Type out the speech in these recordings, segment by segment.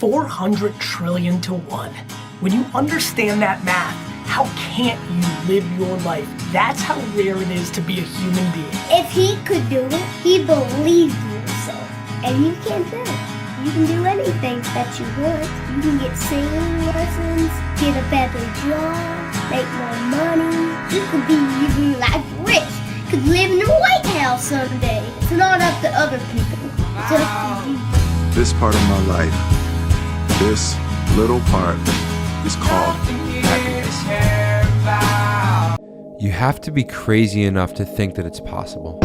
400 trillion to 1. When you understand that math, how can't you live your life? That's how rare it is to be a human being. If he could do it, he believed in himself. And you can do it. You can do anything that you want. You can get singing lessons, get a better job, make more money. You could be living life rich. You could live in the White House someday. It's not up to other people. It's up to you. This part of my life, this little part is called happiness. You have to be crazy enough to think that it's possible.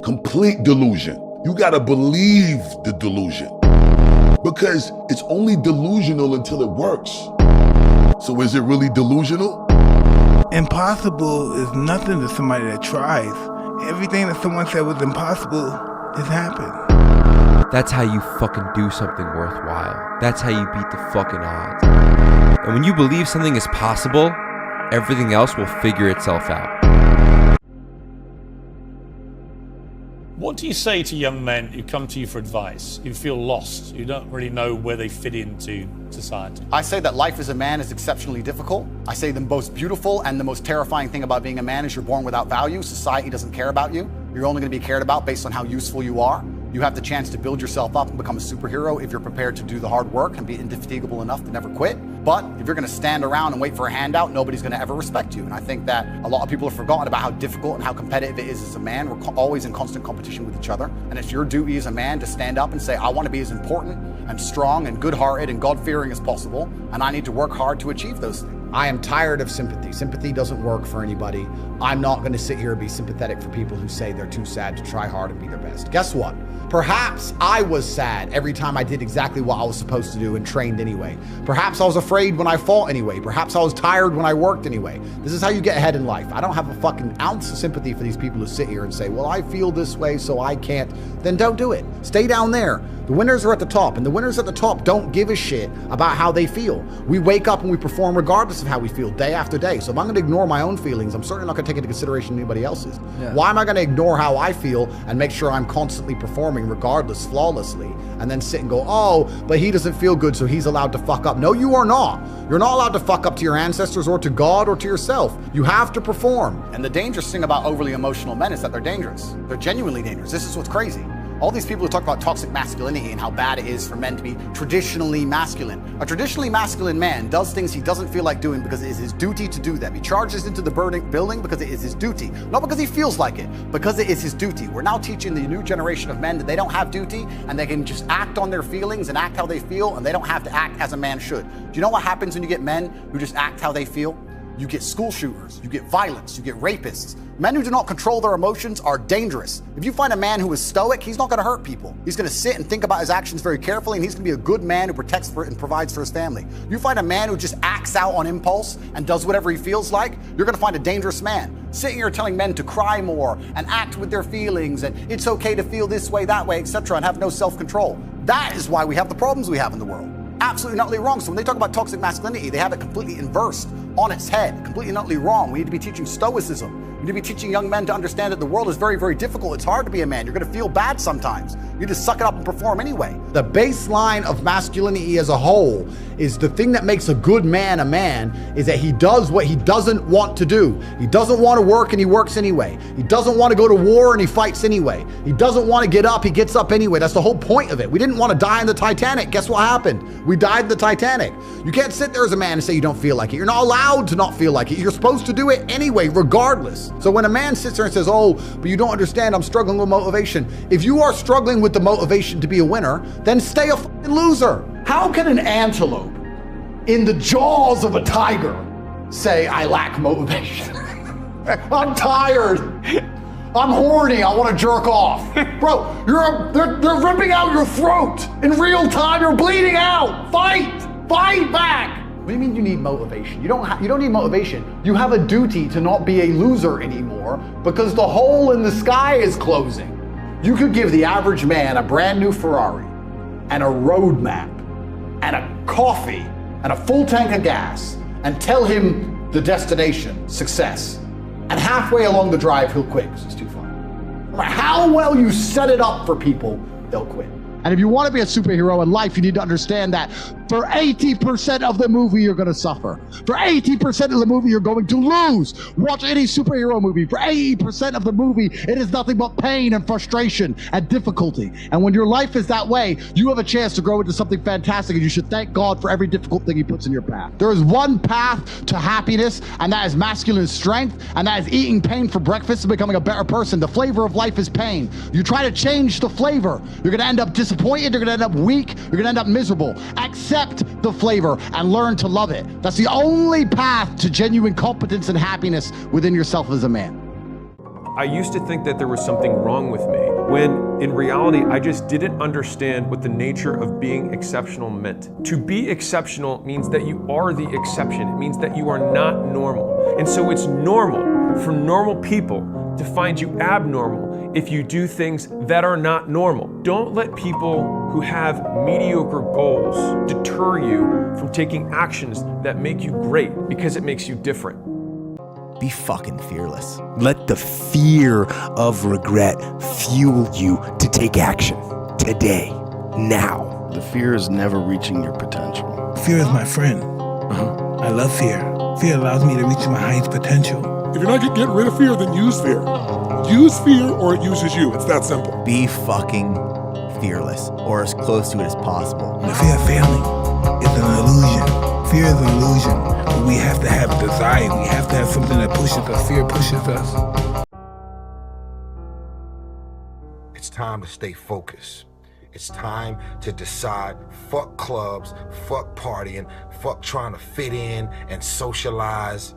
Complete delusion. You gotta believe the delusion. Because it's only delusional until it works. So is it really delusional? Impossible is nothing to somebody that tries. Everything that someone said was impossible has happened. That's how you fucking do something worthwhile. That's how you beat the fucking odds. And when you believe something is possible, everything else will figure itself out. What do you say to young men who come to you for advice, who feel lost, who don't really know where they fit into society? I say that life as a man is exceptionally difficult. I say the most beautiful and the most terrifying thing about being a man is you're born without value. Society doesn't care about you. You're only going to be cared about based on how useful you are. You have the chance to build yourself up and become a superhero if you're prepared to do the hard work and be indefatigable enough to never quit. But if you're going to stand around and wait for a handout, nobody's going to ever respect you. And I think that a lot of people have forgotten about how difficult and how competitive it is as a man. We're always in constant competition with each other. And it's your duty as a man to stand up and say, I want to be as important and strong and good-hearted and God-fearing as possible. And I need to work hard to achieve those things. I am tired of sympathy. Sympathy doesn't work for anybody. I'm not going to sit here and be sympathetic for people who say they're too sad to try hard and be their best. Guess what? Perhaps I was sad every time I did exactly what I was supposed to do and trained anyway. Perhaps I was afraid when I fought anyway. Perhaps I was tired when I worked anyway. This is how you get ahead in life. I don't have a fucking ounce of sympathy for these people who sit here and say, well, I feel this way, so I can't. Then don't do it. Stay down there. The winners are at the top, and the winners at the top don't give a shit about how they feel. We wake up and we perform regardless of how we feel day after day. So if I'm going to ignore my own feelings, I'm certainly not going to take into consideration anybody else's. Yeah. Why am I going to ignore how I feel and make sure I'm constantly performing regardless, flawlessly, and then sit and go, oh, but he doesn't feel good, so he's allowed to fuck up. No, you are not. You're not allowed to fuck up to your ancestors or to God or to yourself. You have to perform. And the dangerous thing about overly emotional men is that they're dangerous. They're genuinely dangerous. This is what's crazy. All these people who talk about toxic masculinity and how bad it is for men to be traditionally masculine. A traditionally masculine man does things he doesn't feel like doing because it is his duty to do them. He charges into the building because it is his duty. Not because he feels like it, because it is his duty. We're now teaching the new generation of men that they don't have duty and they can just act on their feelings and act how they feel, and they don't have to act as a man should. Do you know what happens when you get men who just act how they feel? You get school shooters, you get violence, you get rapists. Men who do not control their emotions are dangerous. If you find a man who is stoic, he's not going to hurt people. He's going to sit and think about his actions very carefully, and he's going to be a good man who protects for and provides for his family. You find a man who just acts out on impulse and does whatever he feels like, you're going to find a dangerous man. Sitting here telling men to cry more and act with their feelings and it's okay to feel this way, that way, etc., and have no self-control. That is why we have the problems we have in the world. Absolutely not wrong. So when they talk about toxic masculinity, they have it completely inversed on its head, completely not wrong. We need to be teaching stoicism. We need to be teaching young men to understand that the world is very, very difficult. It's hard to be a man. You're going to feel bad sometimes. You just suck it up and perform anyway. The baseline of masculinity as a whole is the thing that makes a good man a man is that he does what he doesn't want to do. He doesn't want to work and he works anyway. He doesn't want to go to war and he fights anyway. He doesn't want to get up, he gets up anyway. That's the whole point of it. We didn't want to die in the Titanic. Guess what happened? We died in the Titanic. You can't sit there as a man and say you don't feel like it. You're not allowed to not feel like it. You're supposed to do it anyway, regardless. So when a man sits there and says, oh, but you don't understand, I'm struggling with motivation. If you are struggling with the motivation to be a winner, then stay a fucking loser. How can an antelope in the jaws of a tiger say, I lack motivation? I'm tired. I'm horny. I want to jerk off. Bro, they're ripping out your throat in real time. You're bleeding out. Fight back. What do you mean you need motivation? You don't need motivation. You have a duty to not be a loser anymore because the hole in the sky is closing. You could give the average man a brand new Ferrari and a road map and a coffee and a full tank of gas and tell him the destination, success. And halfway along the drive, he'll quit because it's too far. No matter how well you set it up for people, they'll quit. And if you want to be a superhero in life, you need to understand that for 80% of the movie, you're going to suffer. For 80% of the movie, you're going to lose. Watch any superhero movie. For 80% of the movie, it is nothing but pain and frustration and difficulty. And when your life is that way, you have a chance to grow into something fantastic, and you should thank God for every difficult thing he puts in your path. There is one path to happiness, and that is masculine strength, and that is eating pain for breakfast and becoming a better person. The flavor of life is pain. You try to change the flavor, you're going to end up disappointed, you're going to end up weak, you're going to end up miserable. Accept the flavor and learn to love it. That's the only path to genuine competence and happiness within yourself as a man. I used to think that there was something wrong with me, when in reality, I just didn't understand what the nature of being exceptional meant. To be exceptional means that you are the exception. It means that you are not normal. And so it's normal for normal people to find you abnormal if you do things that are not normal. Don't let people who have mediocre goals deter you from taking actions that make you great, because it makes you different. Be fucking fearless. Let the fear of regret fuel you to take action today, now. The fear is never reaching your potential. Fear is my friend. I love fear. Fear allows me to reach my highest potential. If you're not getting rid of fear, then use fear. Use fear or it uses you. It's that simple. Be fucking fearless, or as close to it as possible. The fear of failing is an illusion. Fear is an illusion, but we have to have desire. We have to have something that pushes us. Fear pushes us. It's time to stay focused. It's time to decide, fuck clubs, fuck partying, fuck trying to fit in and socialize,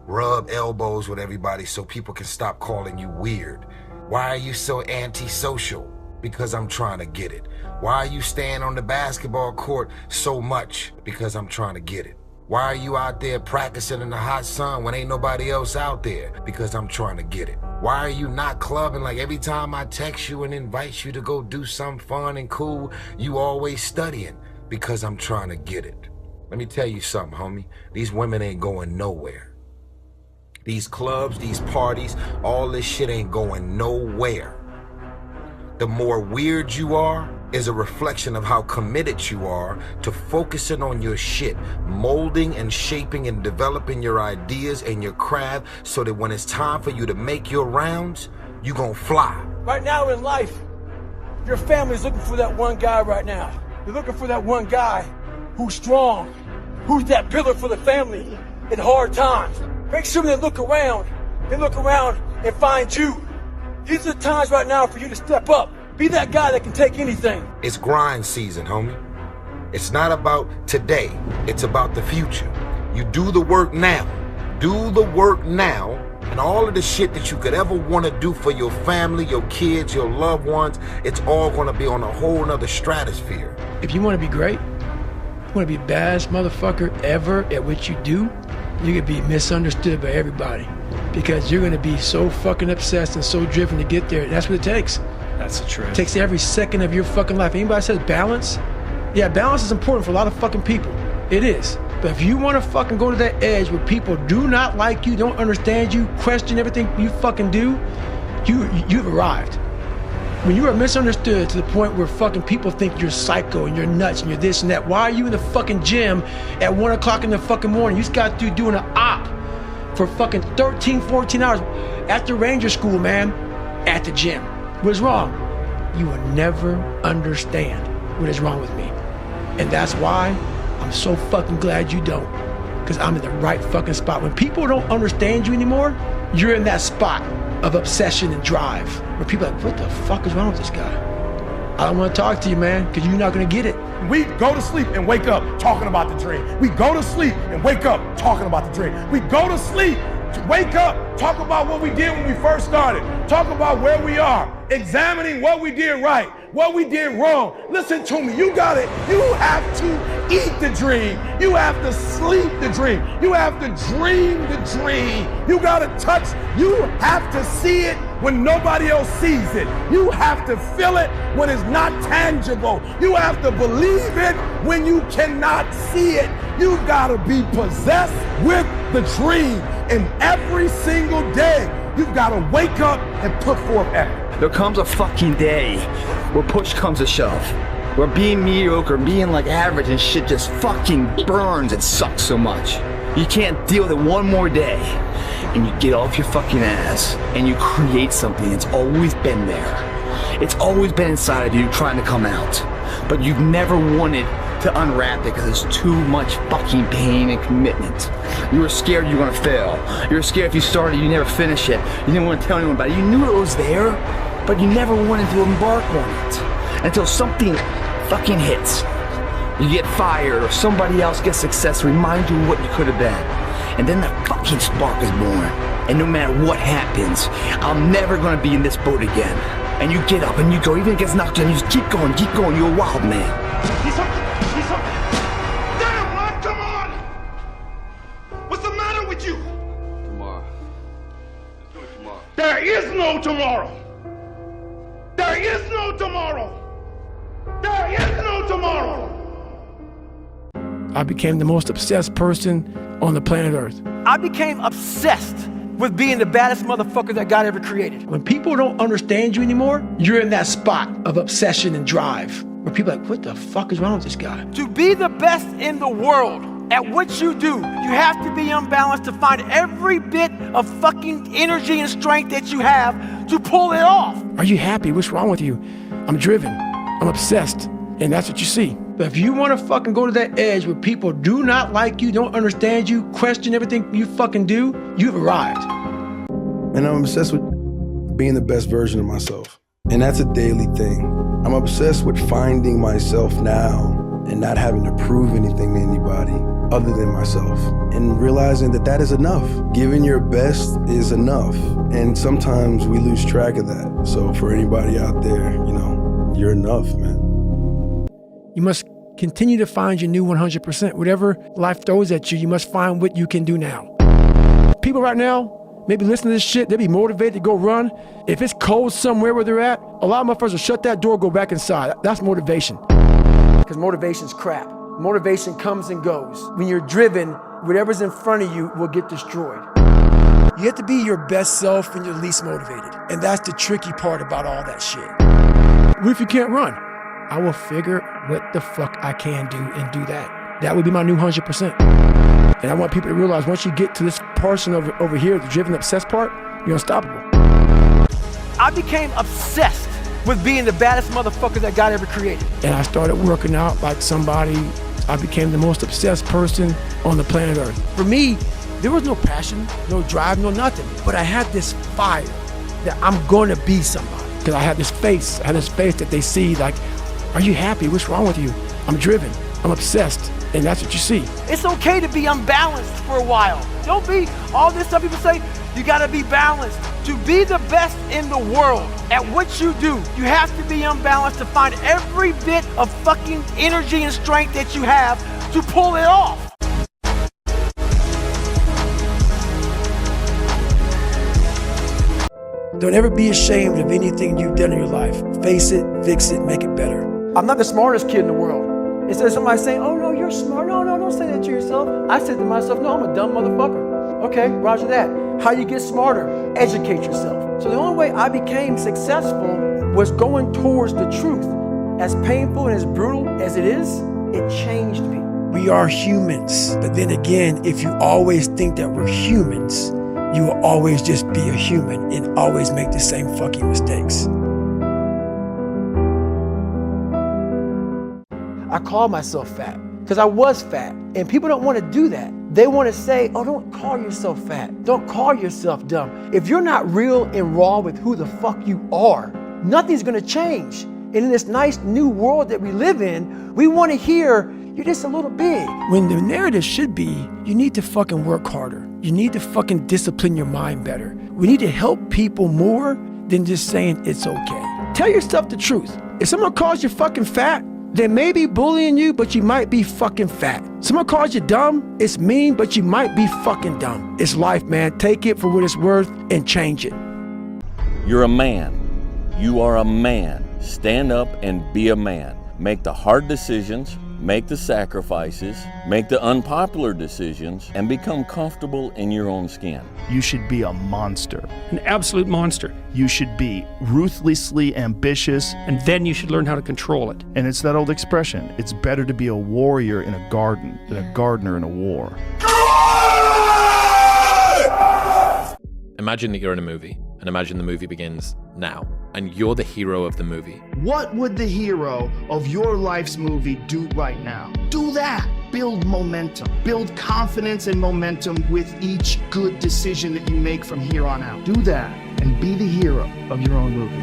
rub elbows with everybody so people can stop calling you weird. Why are you so antisocial? Because I'm trying to get it. Why are you staying on the basketball court so much? Because I'm trying to get it. Why are you out there practicing in the hot sun when ain't nobody else out there? Because I'm trying to get it. Why are you not clubbing like every time I text you and invite you to go do something fun and cool, you always studying? Because I'm trying to get it. Let me tell you something, homie. These women ain't going nowhere. These clubs, these parties, all this shit ain't going nowhere. The more weird you are is a reflection of how committed you are to focusing on your shit, molding and shaping and developing your ideas and your craft so that when it's time for you to make your rounds, you gon' fly. Right now in life, your family's looking for that one guy right now. You're looking for that one guy who's strong, who's that pillar for the family in hard times. Make sure they look around and find you. These are the times right now for you to step up. Be that guy that can take anything. It's grind season, homie. It's not about today. It's about the future. You do the work now. Do the work now, and all of the shit that you could ever want to do for your family, your kids, your loved ones, it's all going to be on a whole nother stratosphere. If you want to be great, you want to be the baddest motherfucker ever at what you do, you're going to be misunderstood by everybody. Because you're going to be so fucking obsessed and so driven to get there. That's what it takes. That's the truth. It takes every second of your fucking life. Anybody says balance? Yeah, balance is important for a lot of fucking people. It is. But if you want to fucking go to that edge where people do not like you, don't understand you, question everything you fucking do, you've arrived. When you are misunderstood to the point where fucking people think you're psycho and you're nuts and you're this and that, why are you in the fucking gym at 1 o'clock in the fucking morning? You just got to doing an op for fucking 13, 14 hours after Ranger School, man, at the gym. What's wrong? You will never understand what is wrong with me. And that's why I'm so fucking glad you don't. Because I'm in the right fucking spot. When people don't understand you anymore, you're in that spot of obsession and drive. Where people are like, what the fuck is wrong with this guy? I don't want to talk to you, man, because you're not going to get it. We go to sleep and wake up talking about the dream. We go to sleep and wake up talking about the dream. We go to sleep, wake up, talk about what we did when we first started. Talk about where we are, examining what we did right, what we did wrong. Listen to me, you have to eat the dream. You have to sleep the dream. You have to dream the dream. You gotta touch, you have to see it when nobody else sees it. You have to feel it when it's not tangible. You have to believe it when you cannot see it. You gotta be possessed with the dream. And every single day, you've gotta wake up and put forth effort. There comes a fucking day where push comes to shove. Where being mediocre, being like average and shit just fucking burns and sucks so much. You can't deal with it one more day. And you get off your fucking ass and you create something that's always been there. It's always been inside of you trying to come out. But you've never wanted to unwrap it because there's too much fucking pain and commitment. You were scared you were gonna fail. You were scared if you started, you never finish it. You didn't want to tell anyone about it. You knew it was there, but you never wanted to embark on it. Until something fucking hits. You get fired or somebody else gets success, remind you of what you could have been. And then that fucking spark is born. And no matter what happens, I'm never gonna be in this boat again. And you get up and you go, even if it gets knocked down, you just keep going, you're a wild man. Damn, Rod, come on! What's the matter with you? Tomorrow. Let's do it tomorrow. There is no tomorrow. There is no tomorrow. There is no tomorrow. I became the most obsessed person on the planet Earth. I became obsessed with being the baddest motherfucker that God ever created. When people don't understand you anymore, you're in that spot of obsession and drive where people are like, what the fuck is wrong with this guy? To be the best in the world at what you do, you have to be unbalanced to find every bit of fucking energy and strength that you have to pull it off. Are you happy? What's wrong with you? I'm driven. I'm obsessed. And that's what you see. But if you want to fucking go to that edge where people do not like you, don't understand you, question everything you fucking do, you've arrived. And I'm obsessed with being the best version of myself. And that's a daily thing. I'm obsessed with finding myself now and not having to prove anything to anybody other than myself. And realizing that that is enough. Giving your best is enough. And sometimes we lose track of that. So for anybody out there, you're enough, man. You must continue to find your new 100%. Whatever life throws at you, you must find what you can do now. People right now, maybe listen to this shit, they'll be motivated to go run. If it's cold somewhere where they're at, a lot of motherfuckers will shut that door, go back inside. That's motivation. Because motivation's crap. Motivation comes and goes. When you're driven, whatever's in front of you will get destroyed. You have to be your best self when you're least motivated. And that's the tricky part about all that shit. What if you can't run? I will figure what the fuck I can do and do that. That would be my new 100%. And I want people to realize once you get to this person over here, the driven, obsessed part, you're unstoppable. I became obsessed with being the baddest motherfucker that God ever created. And I started working out like somebody. I became the most obsessed person on the planet Earth. For me, there was no passion, no drive, no nothing. But I had this fire that I'm gonna be somebody. Because I had this face that they see like, are you happy? What's wrong with you? I'm driven, I'm obsessed, and that's what you see. It's okay to be unbalanced for a while. Don't be all this stuff people say, you gotta be balanced. To be the best in the world at what you do, you have to be unbalanced to find every bit of fucking energy and strength that you have to pull it off. Don't ever be ashamed of anything you've done in your life. Face it, fix it, make it better. I'm not the smartest kid in the world. Instead of somebody saying, oh no, you're smart. No, don't say that to yourself. I said to myself, no, I'm a dumb motherfucker. Okay, roger that. How you get smarter? Educate yourself. So the only way I became successful was going towards the truth. As painful and as brutal as it is, it changed me. We are humans. But then again, if you always think that we're humans, you will always just be a human and always make the same fucking mistakes. I call myself fat because I was fat, and people don't want to do that. They want to say, oh, don't call yourself fat. Don't call yourself dumb. If you're not real and raw with who the fuck you are, nothing's going to change. And in this nice new world that we live in, we want to hear, you're just a little big. When the narrative should be, you need to fucking work harder. You need to fucking discipline your mind better. We need to help people more than just saying it's okay. Tell yourself the truth. If someone calls you fucking fat, they may be bullying you, but you might be fucking fat. Someone calls you dumb, it's mean, but you might be fucking dumb. It's life, man. Take it for what it's worth and change it. You're a man. You are a man. Stand up and be a man. Make the hard decisions. make the sacrifices, make the unpopular decisions, and become comfortable in your own skin. You should be a monster. An absolute monster. You should be ruthlessly ambitious. And then you should learn how to control it. And it's that old expression, it's better to be a warrior in a garden than a gardener in a war. Imagine that you're in a movie, and imagine the movie begins now, and you're the hero of the movie. What would the hero of your life's movie do right now? Do that. Build momentum. Build confidence and momentum with each good decision that you make from here on out. Do that and be the hero of your own movie.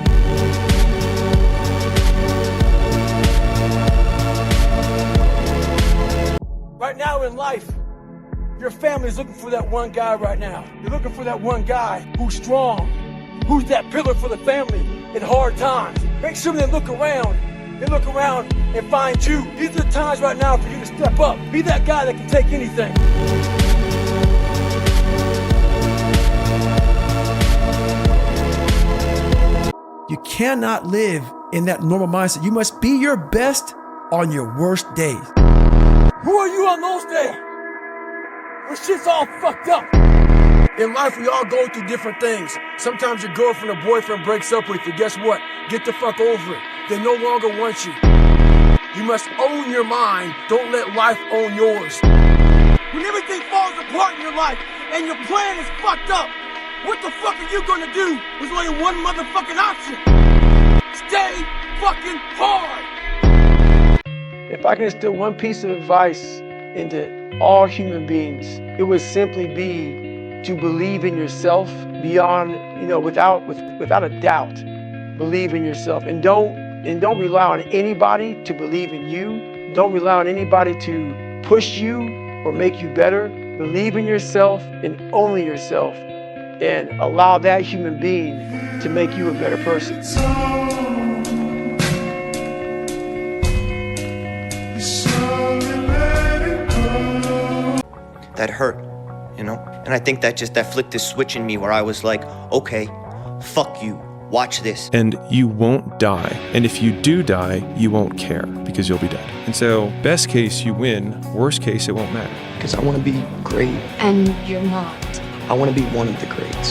Right now in life, your family's looking for that one guy right now. You're looking for that one guy who's strong, who's that pillar for the family in hard times. Make sure they look around. They look around and find you. These are the times right now for you to step up. Be that guy that can take anything. You cannot live in that normal mindset. You must be your best on your worst days. Who are you on those days? When shit's all fucked up. In life, we all go through different things. Sometimes your girlfriend or boyfriend breaks up with you. Guess what? Get the fuck over it. They no longer want you. You must own your mind. Don't let life own yours. When everything falls apart in your life and your plan is fucked up, what the fuck are you gonna do? There's only one motherfucking option. Stay fucking hard. If I can instill one piece of advice into all human beings, it would simply be to believe in yourself beyond, without a doubt. Believe in yourself and don't rely on anybody to believe in you. Don't rely on anybody to push you or make you better. Believe in yourself and only yourself, and allow that human being to make you a better person. That hurt, And I think that flicked this switch in me where I was like, okay, fuck you, watch this. And you won't die. And if you do die, you won't care because you'll be dead. And so, best case, you win. Worst case, it won't matter. Because I want to be great. And you're not. I want to be one of the greats.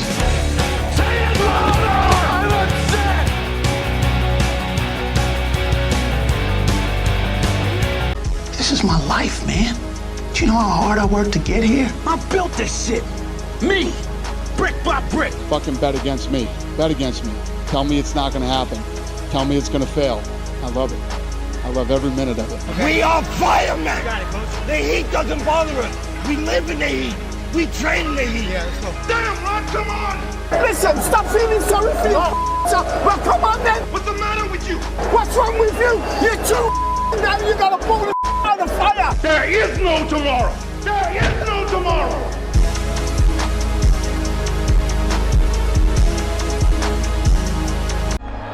This is my life, man. Do you know how hard I worked to get here? I built this shit. Me. Brick by brick. Fucking bet against me. Bet against me. Tell me it's not gonna happen. Tell me it's gonna fail. I love it. I love every minute of it. Okay. We are firemen. Got it, Coach. The heat doesn't bother us. We live in the heat. We train in the heat. Yeah, let's go. Damn, Ron, come on. Listen, stop feeling sorry for yourself. Well, come on, then. What's the matter with you? What's wrong with you? You're too now you gotta pull the out of fire. There is no tomorrow. There is no tomorrow.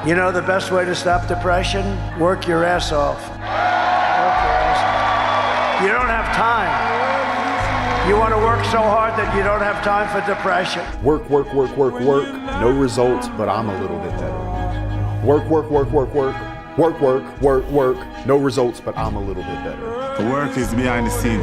You know the best way to stop depression? Work your ass off. Work your ass off. You don't have time. You want to work so hard that you don't have time for depression. Work. No results, but I'm a little bit better. Work. No results, but I'm a little bit better. The work is behind the scene.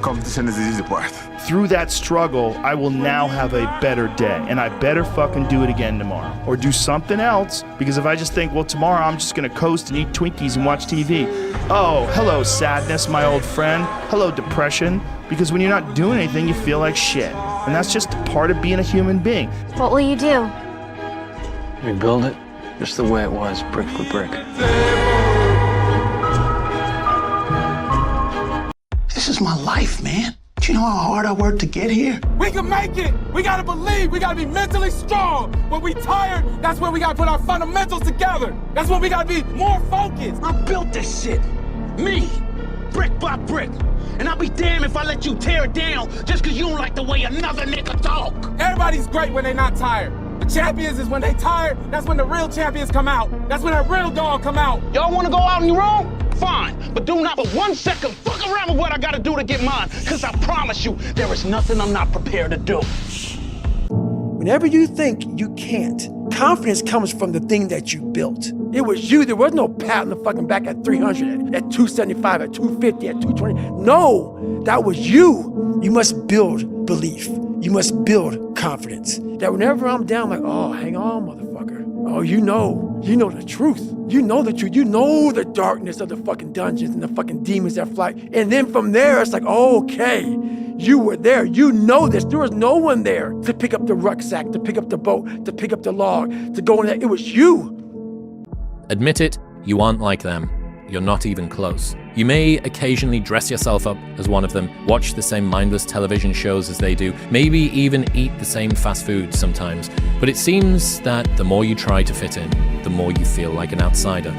Competition is the easy part. Through that struggle, I will now have a better day, and I better fucking do it again tomorrow. Or do something else, because if I just think, well, tomorrow I'm just gonna coast and eat Twinkies and watch TV. Oh, hello, sadness, my old friend. Hello, depression. Because when you're not doing anything, you feel like shit. And that's just part of being a human being. What will you do? Rebuild it just the way it was, brick for brick. This is my life, man. Do you know how hard I worked to get here? We can make it. We gotta believe. We gotta be mentally strong. When we tired, that's when we gotta put our fundamentals together. That's when we gotta be more focused. I built this shit. Me. Brick by brick. And I'll be damned if I let you tear it down just because you don't like the way another nigga talk. Everybody's great when they're not tired. The champions is when they tired. That's when the real champions come out. That's when that real dog come out. Y'all want to go out on your own? Fine, but do not for 1 second fuck around with what I gotta do to get mine, because I promise you, there is nothing I'm not prepared to do. Whenever you think you can't, confidence comes from the thing that you built. It was you. There was no pat on the fucking back at 300, at 275, at 250, at 220. No, that was you. You must build belief. You must build confidence. That whenever I'm down, I'm like, oh, hang on, motherfucker. Oh, you know the truth. You know the truth. You know the darkness of the fucking dungeons and the fucking demons that fly. And then from there, it's like, oh, okay, you were there. You know this. There was no one there to pick up the rucksack, to pick up the boat, to pick up the log, to go in there. It was you. Admit it, you aren't like them. You're not even close. You may occasionally dress yourself up as one of them, watch the same mindless television shows as they do, maybe even eat the same fast food sometimes. But it seems that the more you try to fit in, the more you feel like an outsider.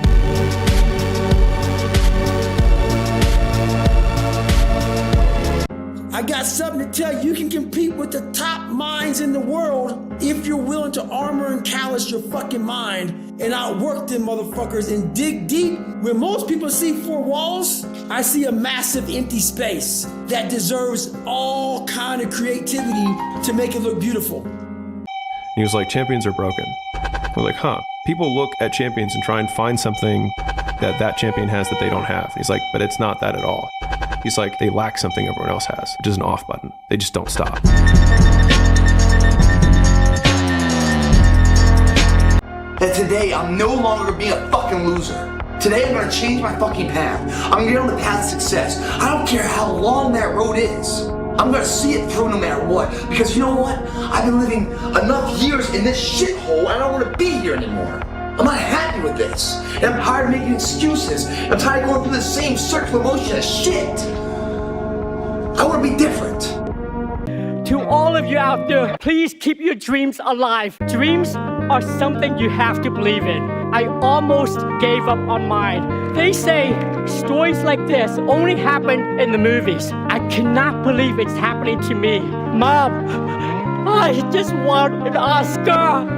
I got something to tell you. You can compete with the top minds in the world if you're willing to armor and callous your fucking mind and outwork them motherfuckers and dig deep. When most people see four walls, I see a massive empty space that deserves all kind of creativity to make it look beautiful. He was like, champions are broken. We're like, huh. People look at champions and try and find something that champion has that they don't have. He's like, but it's not that at all. He's like, they lack something everyone else has, which is an off button. They just don't stop. That today I'm no longer being a fucking loser. Today I'm gonna change my fucking path. I'm gonna get on the path of success. I don't care how long that road is. I'm gonna see it through no matter what. Because you know what? I've been living enough years in this shithole. I don't wanna be here anymore. I'm not happy with this. And I'm tired of making excuses. I'm tired of going through the same circular motion of shit. I wanna be different. To all of you out there, please keep your dreams alive. Dreams are something you have to believe in. I almost gave up on mine. They say stories like this only happen in the movies. I cannot believe it's happening to me. Mom, I just want an Oscar.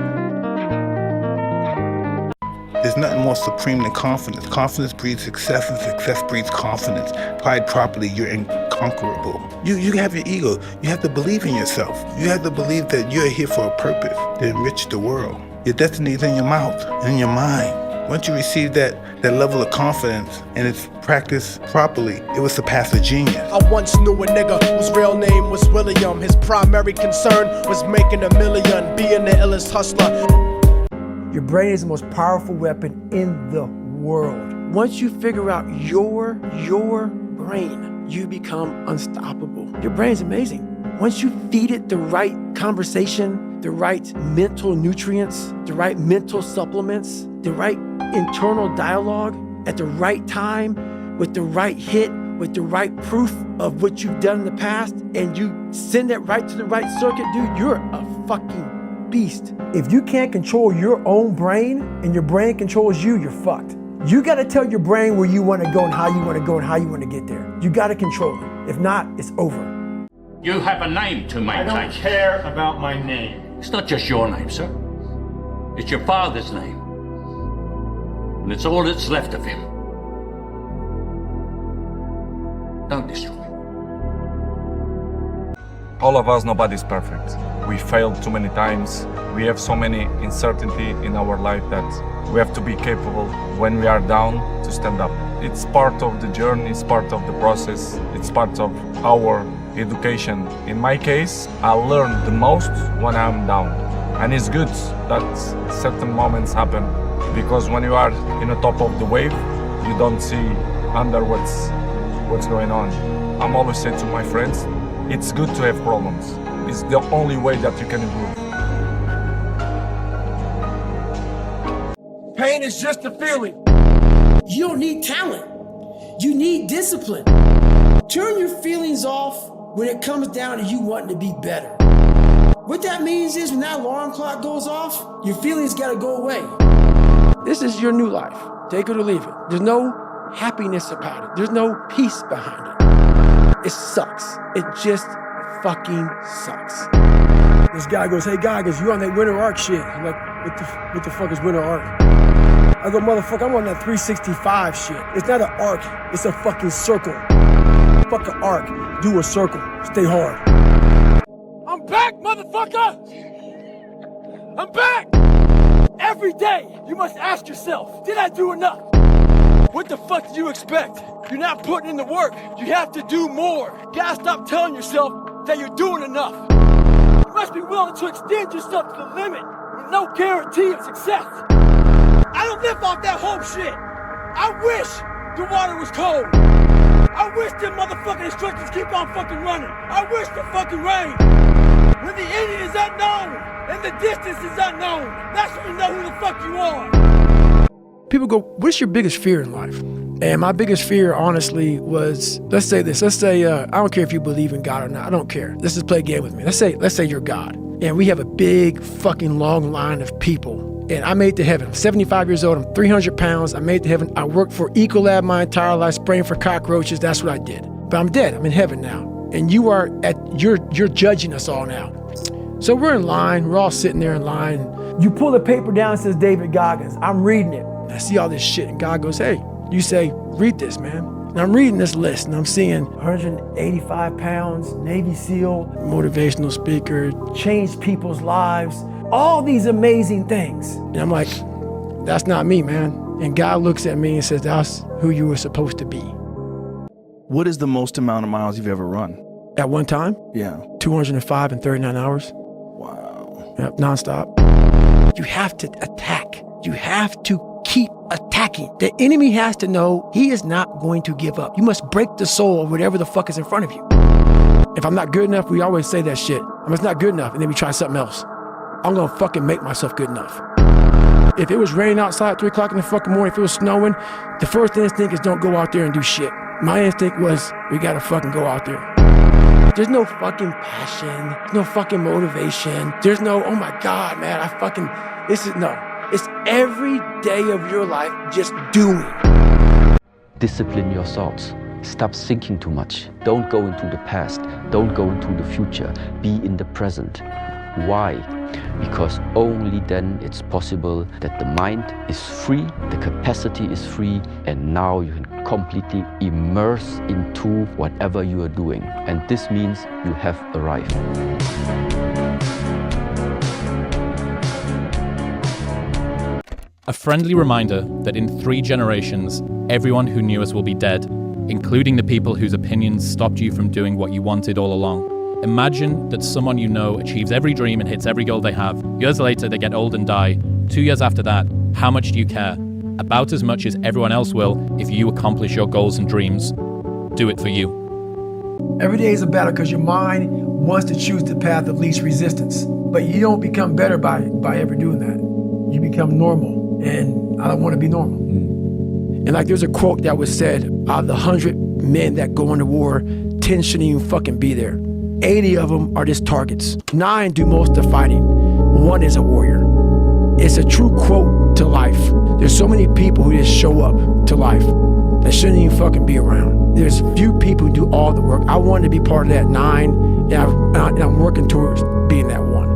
There's nothing more supreme than confidence. Confidence breeds success, and success breeds confidence. Applied properly, you're inconquerable. You have your ego. You have to believe in yourself. You have to believe that you're here for a purpose, to enrich the world. Your destiny is in your mouth, in your mind. Once you receive that level of confidence and it's practiced properly, it will surpass a genius. I once knew a nigga whose real name was William. His primary concern was making $1 million, being the illest hustler. Your brain is the most powerful weapon in the world. Once you figure out your brain, you become unstoppable. Your brain's amazing. Once you feed it the right conversation, the right mental nutrients, the right mental supplements, the right internal dialogue at the right time, with the right hit, with the right proof of what you've done in the past, and you send that right to the right circuit, dude, you're a fucking beast. If you can't control your own brain and your brain controls you, you're fucked. You gotta tell your brain where you wanna go and how you wanna go and how you wanna get there. You gotta control it. If not, it's over. You have a name to maintain. I don't care about my name. It's not just your name, sir. It's your father's name. And it's all that's left of him. Don't destroy it. All of us, nobody's perfect. We failed too many times. We have so many uncertainty in our life that we have to be capable when we are down to stand up. It's part of the journey, it's part of the process, it's part of our education. In my case, I learn the most when I'm down. And it's good that certain moments happen because when you are in the top of the wave, you don't see under what's going on. I'm always saying to my friends, it's good to have problems. It's the only way that you can improve. Pain is just a feeling. You don't need talent. You need discipline. Turn your feelings off when it comes down to you wanting to be better. What that means is when that alarm clock goes off, your feelings gotta go away. This is your new life. Take it or leave it. There's no happiness about it. There's no peace behind it. It sucks. It just fucking sucks. This guy goes, hey Goggins, you on that winter arc shit. I'm like, what the fuck is winter arc? I go, motherfucker, I'm on that 365 shit. It's not an arc, it's a fucking circle. Fuck an arc, do a circle, stay hard. I'm back, motherfucker! I'm back! Every day, you must ask yourself, did I do enough? What the fuck do you expect? You're not putting in the work. You have to do more. You gotta stop telling yourself that you're doing enough. You must be willing to extend yourself to the limit with no guarantee of success. I don't live off that whole shit. I wish the water was cold. I wish them motherfucking instructors keep on fucking running. I wish the fucking rain. When the ending is unknown and the distance is unknown, that's when you know who the fuck you are. People go, what's your biggest fear in life? And my biggest fear, honestly, was, let's say this. Let's say, I don't care if you believe in God or not. I don't care. Let's just play a game with me. Let's say you're God. And we have a big fucking long line of people. And I made it to heaven. I'm 75 years old. I'm 300 pounds. I made it to heaven. I worked for Ecolab my entire life, spraying for cockroaches. That's what I did. But I'm dead. I'm in heaven now. And you're judging us all now. So we're in line. We're all sitting there in line. You pull the paper down, it says David Goggins. I'm reading it. I see all this shit, and God goes, hey, you say, read this, man. And I'm reading this list, and I'm seeing 185 pounds, Navy SEAL, motivational speaker, changed people's lives, all these amazing things. And I'm like, that's not me, man. And God looks at me and says, that's who you were supposed to be. What is the most amount of miles you've ever run? At one time? Yeah. 205 in 39 hours. Wow. Yep, nonstop. You have to attack. You have to keep attacking. The enemy has to know he is not going to give up. You must break the soul of whatever the fuck is in front of you. If I'm not good enough, we always say that shit. I'm just not good enough, and then we try something else. I'm gonna fucking make myself good enough. If it was raining outside at 3 o'clock in the fucking morning, if it was snowing, the first instinct is don't go out there and do shit. My instinct was, we gotta fucking go out there. There's no fucking passion, there's no fucking motivation, there's no, oh my God, man, no. It's every day of your life just doing. Discipline your thoughts. Stop thinking too much. Don't go into the past. Don't go into the future. Be in the present. Why? Because only then it's possible that the mind is free, the capacity is free, and now you can completely immerse into whatever you are doing. And this means you have arrived. A friendly reminder that in 3 generations, everyone who knew us will be dead, including the people whose opinions stopped you from doing what you wanted all along. Imagine that someone you know achieves every dream and hits every goal they have. Years later, they get old and die. 2 years after that, how much do you care? About as much as everyone else will if you accomplish your goals and dreams. Do it for you. Every day is a battle because your mind wants to choose the path of least resistance. But you don't become better by ever doing that. You become normal. And I don't want to be normal. And like there's a quote that was said, out of the 100 men that go into war, 10 shouldn't even fucking be there. 80 of them are just targets. 9 do most of the fighting. 1 is a warrior. It's a true quote to life. There's so many people who just show up to life that shouldn't even fucking be around. There's few people who do all the work. I wanted to be part of that 9, and I'm working towards being that 1.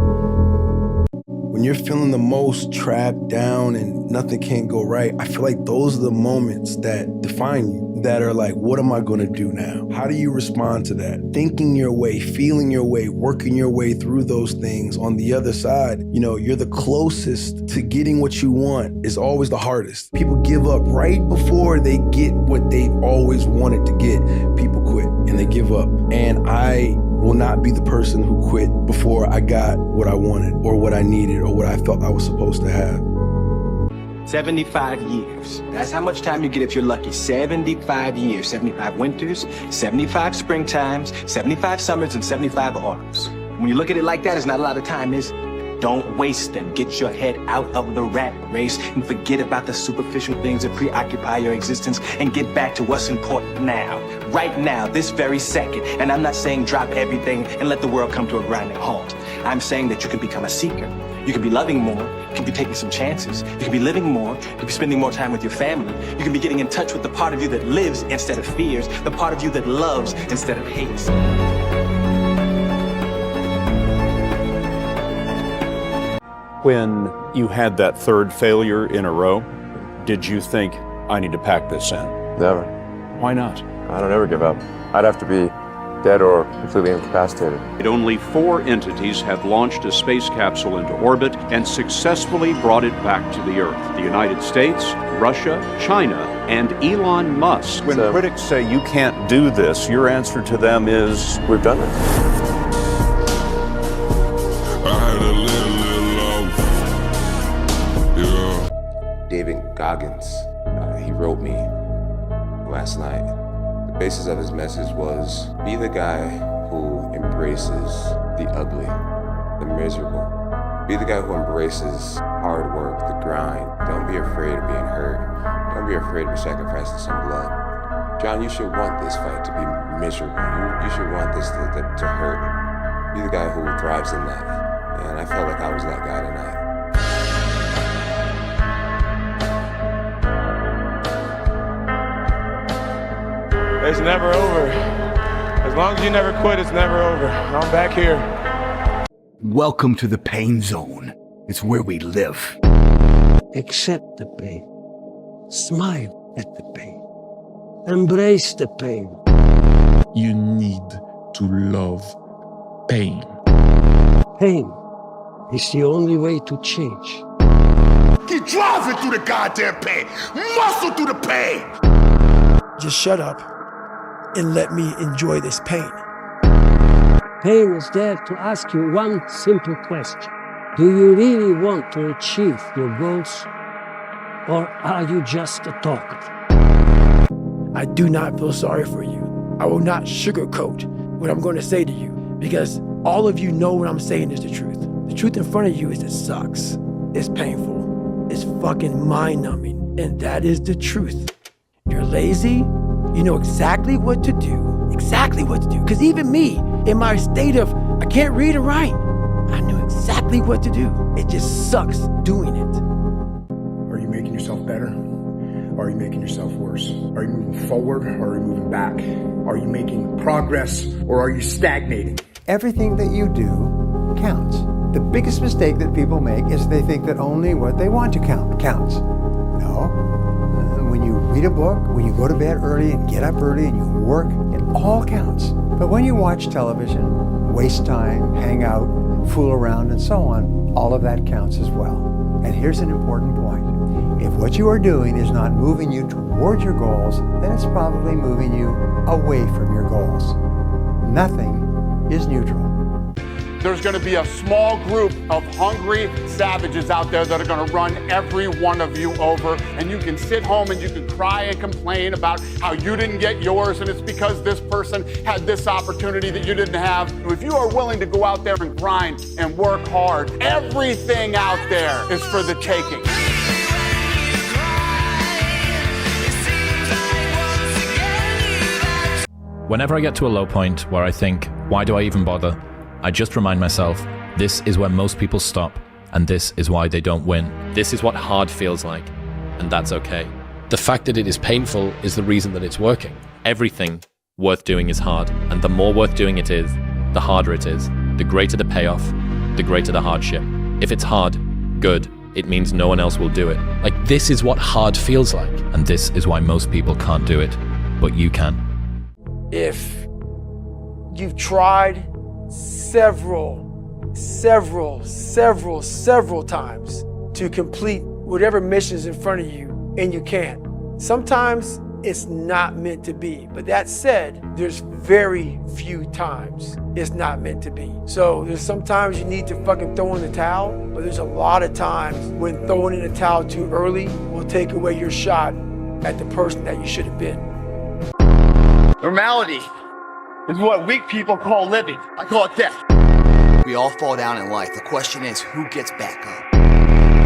When you're feeling the most trapped down and nothing can't go right, I feel like those are the moments that define you, that are like, what am I gonna do now? How do you respond to that? Thinking your way, feeling your way, working your way through those things. On the other side, you're the closest to getting what you want is always the hardest. People give up right before they get what they've always wanted to get. People quit and they give up. And I will not be the person who quit before I got what I wanted or what I needed or what I felt I was supposed to have. 75 years. That's how much time you get if you're lucky. 75 years. 75 winters, 75 springtimes, 75 summers, and 75 autumns. When you look at it like that, it's not a lot of time, is it? Don't waste them. Get your head out of the rat race and forget about the superficial things that preoccupy your existence and get back to what's important now. Right now, this very second. And I'm not saying drop everything and let the world come to a grinding halt. I'm saying that you can become a seeker. You can be loving more. You can be taking some chances. You can be living more. You can be spending more time with your family. You can be getting in touch with the part of you that lives instead of fears, the part of you that loves instead of hates. When you had that third failure in a row, did you think, I need to pack this in? Never. Why not? I don't ever give up. I'd have to be dead or completely incapacitated. Only 4 entities had launched a space capsule into orbit and successfully brought it back to the Earth. The United States, Russia, China, and Elon Musk. When critics say you can't do this, your answer to them is, we've done it. David Goggins, he wrote me last night. The basis of his message was, be the guy who embraces the ugly, the miserable. Be the guy who embraces hard work, the grind. Don't be afraid of being hurt. Don't be afraid of sacrificing some blood. John, you should want this fight to be miserable. You should want this to hurt. Be the guy who thrives in that. And I felt like I was that guy tonight. It's never over. As long as you never quit, it's never over. I'm back here. Welcome to the pain zone. It's where we live. Accept the pain. Smile at the pain. Embrace the pain. You need to love pain. Pain is the only way to change. Keep driving through the goddamn pain. Muscle through the pain. Just shut up and let me enjoy this pain. Pain is there to ask you one simple question. Do you really want to achieve your goals? Or are you just a talker? I do not feel sorry for you. I will not sugarcoat what I'm going to say to you, because all of you know what I'm saying is the truth. The truth in front of you is it sucks. It's painful. It's fucking mind-numbing. And that is the truth. You're lazy. You know exactly what to do. Exactly what to do. Because even me, in my state of I can't read and write, I knew exactly what to do. It just sucks doing it. Are you making yourself better? Or are you making yourself worse? Are you moving forward or are you moving back? Are you making progress or are you stagnating? Everything that you do counts. The biggest mistake that people make is they think that only what they want to count counts. No. When you read a book, when you go to bed early and get up early and you work, it all counts. But when you watch television, waste time, hang out, fool around, and so on, all of that counts as well. And here's an important point. If what you are doing is not moving you towards your goals, then it's probably moving you away from your goals. Nothing is neutral. There's going to be a small group of hungry savages out there that are going to run every one of you over, and you can sit home and you can cry and complain about how you didn't get yours and it's because this person had this opportunity that you didn't have. If you are willing to go out there and grind and work hard, everything out there is for the taking. Whenever I get to a low point where I think, why do I even bother? I just remind myself, this is where most people stop, and this is why they don't win. This is what hard feels like, and that's okay. The fact that it is painful is the reason that it's working. Everything worth doing is hard, and the more worth doing it is, the harder it is. The greater the payoff, the greater the hardship. If it's hard, good. It means no one else will do it. Like, this is what hard feels like, and this is why most people can't do it, but you can. If you've tried several times to complete whatever mission's in front of you and you can't. Sometimes it's not meant to be. But that said, there's very few times it's not meant to be. So there's sometimes you need to fucking throw in the towel, but there's a lot of times when throwing in the towel too early will take away your shot at the person that you should have been. Normality is what weak people call living. I call it death. We all fall down in life. The question is, who gets back up?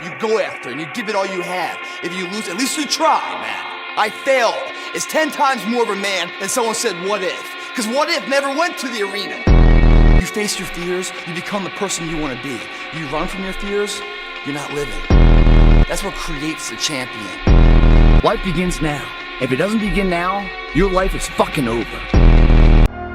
You go after and you give it all you have. If you lose, at least you try, man. I failed. It's 10 times more of a man than someone said, what if? Because what if never went to the arena. You face your fears, you become the person you want to be. You run from your fears, you're not living. That's what creates the champion. Life begins now. If it doesn't begin now, your life is fucking over.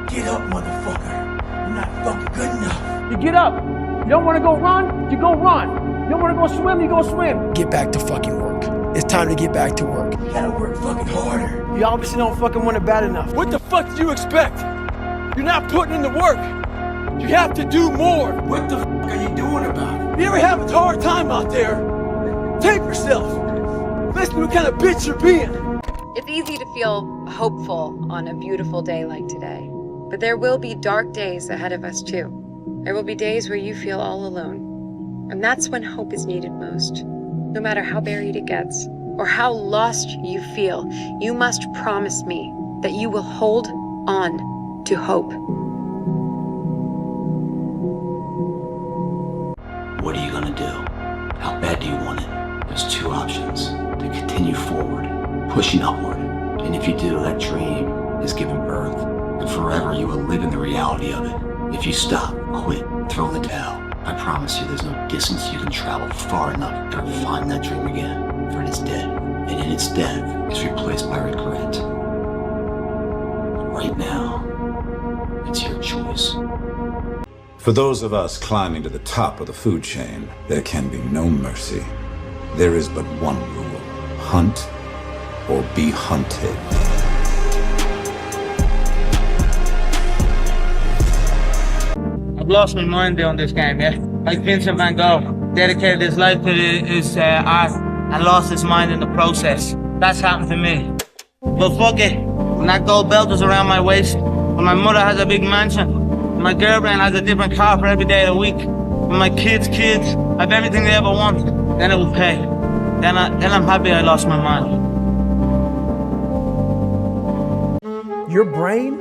Get up, motherfucker. You're not fucking good enough. You get up. You don't want to go run, you go run. You don't want to go swim, you go swim. Get back to fucking work. It's time to get back to work. You gotta work fucking harder. You obviously don't fucking want it bad enough. What the fuck do you expect? You're not putting in the work. You have to do more. What the fuck are you doing about it? You ever have a hard time out there? Tape yourself. Listen to what kind of bitch you're being. It's easy to feel hopeful on a beautiful day like today, but there will be dark days ahead of us too. There will be days where you feel all alone, and that's when hope is needed most. No matter how buried it gets, or how lost you feel, you must promise me that you will hold on to hope. What are you gonna do? How bad do you want it? There's two options: to continue forward, pushing upward. And if you do, that dream is given birth, and forever you will live in the reality of it. If you stop, quit, throw in the towel, I promise you there's no distance you can travel far enough to ever find that dream again, for it is dead, and in its death is replaced by regret. Right now, it's your choice. For those of us climbing to the top of the food chain, there can be no mercy. There is but one rule: hunt or be hunted. I've lost my mind on this game, yeah? Like Vincent van Gogh, dedicated his life to his art and lost his mind in the process. That's happened to me. But fuck it, when that gold belt is around my waist, when my mother has a big mansion, when my girlfriend has a different car for every day of the week, when my kids have everything they ever want, then it will pay. Then I'm happy I lost my mind. Your brain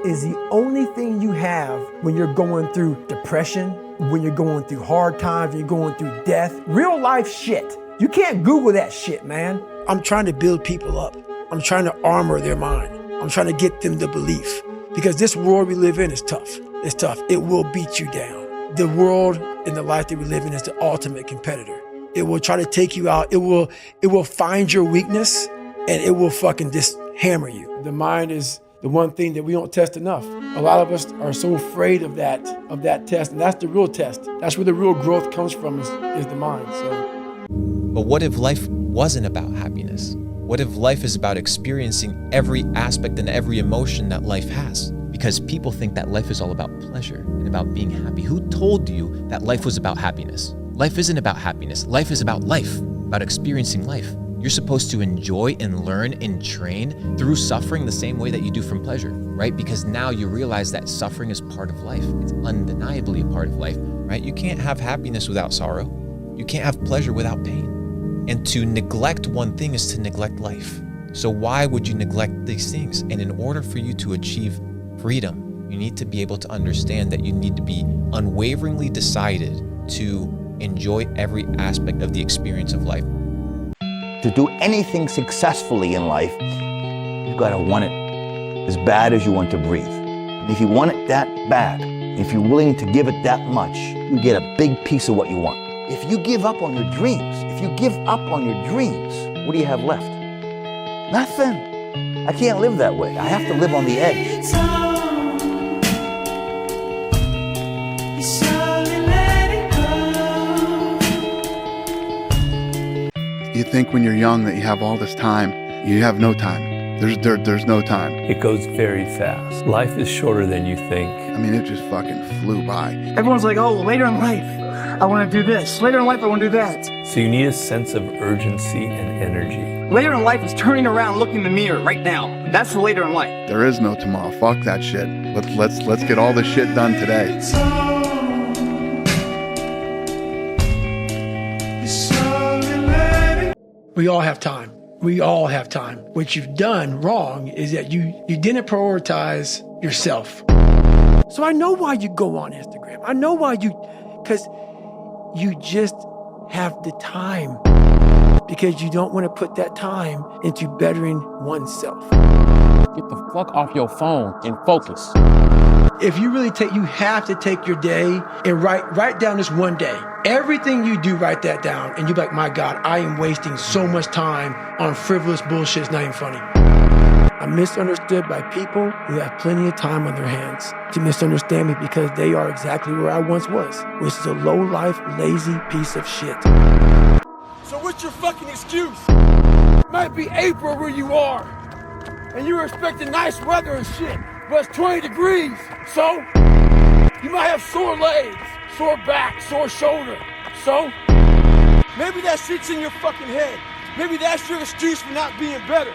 is the only thing you have when you're going through depression, when you're going through hard times, when you're going through death. Real life shit. You can't Google that shit, man. I'm trying to build people up. I'm trying to armor their mind. I'm trying to get them the belief. Because this world we live in is tough. It's tough. It will beat you down. The world and the life that we live in is the ultimate competitor. It will try to take you out. It will find your weakness and it will fucking just hammer you. The mind is the one thing that we don't test enough. A lot of us are so afraid of that test, and that's the real test. That's where the real growth comes from is the mind. So. But what if life wasn't about happiness? What if life is about experiencing every aspect and every emotion that life has? Because people think that life is all about pleasure and about being happy. Who told you that life was about happiness? Life isn't about happiness. Life is about life, about experiencing life. You're supposed to enjoy and learn and train through suffering the same way that you do from pleasure, right? Because now you realize that suffering is part of life. It's undeniably a part of life, right? You can't have happiness without sorrow. You can't have pleasure without pain. And to neglect one thing is to neglect life. So why would you neglect these things? And in order for you to achieve freedom, you need to be able to understand that you need to be unwaveringly decided to enjoy every aspect of the experience of life. To do anything successfully in life, you've got to want it as bad as you want to breathe. And if you want it that bad, if you're willing to give it that much, you get a big piece of what you want. If you give up on your dreams, what do you have left? Nothing. I can't live that way. I have to live on the edge. You think when you're young that you have all this time. You have no time. There's no time. It goes very fast. Life is shorter than you think. I mean, it just fucking flew by. Everyone's like, oh, later in life, I want to do this. Later in life, I want to do that. So you need a sense of urgency and energy. Later in life is turning around, looking in the mirror right now. That's for later in life. There is no tomorrow. Fuck that shit. Let's get all this shit done today. We all have time. We all have time. What you've done wrong is that you didn't prioritize yourself. So I know why you go on Instagram. I know why because you just have the time. Because you don't want to put that time into bettering oneself. Get the fuck off your phone and focus. If you really you have to take your day and write down this one day. Everything you do, write that down. And you're like, my God, I am wasting so much time on frivolous bullshit. It's not even funny. I'm misunderstood by people who have plenty of time on their hands to misunderstand me because they are exactly where I once was, which is a low-life, lazy piece of shit. So what's your fucking excuse? It might be April where you are, and you're expecting nice weather and shit. but it's 20 degrees. So, you might have sore legs, sore back, sore shoulder. So, maybe that shit's in your fucking head. Maybe that's your excuse for not being better.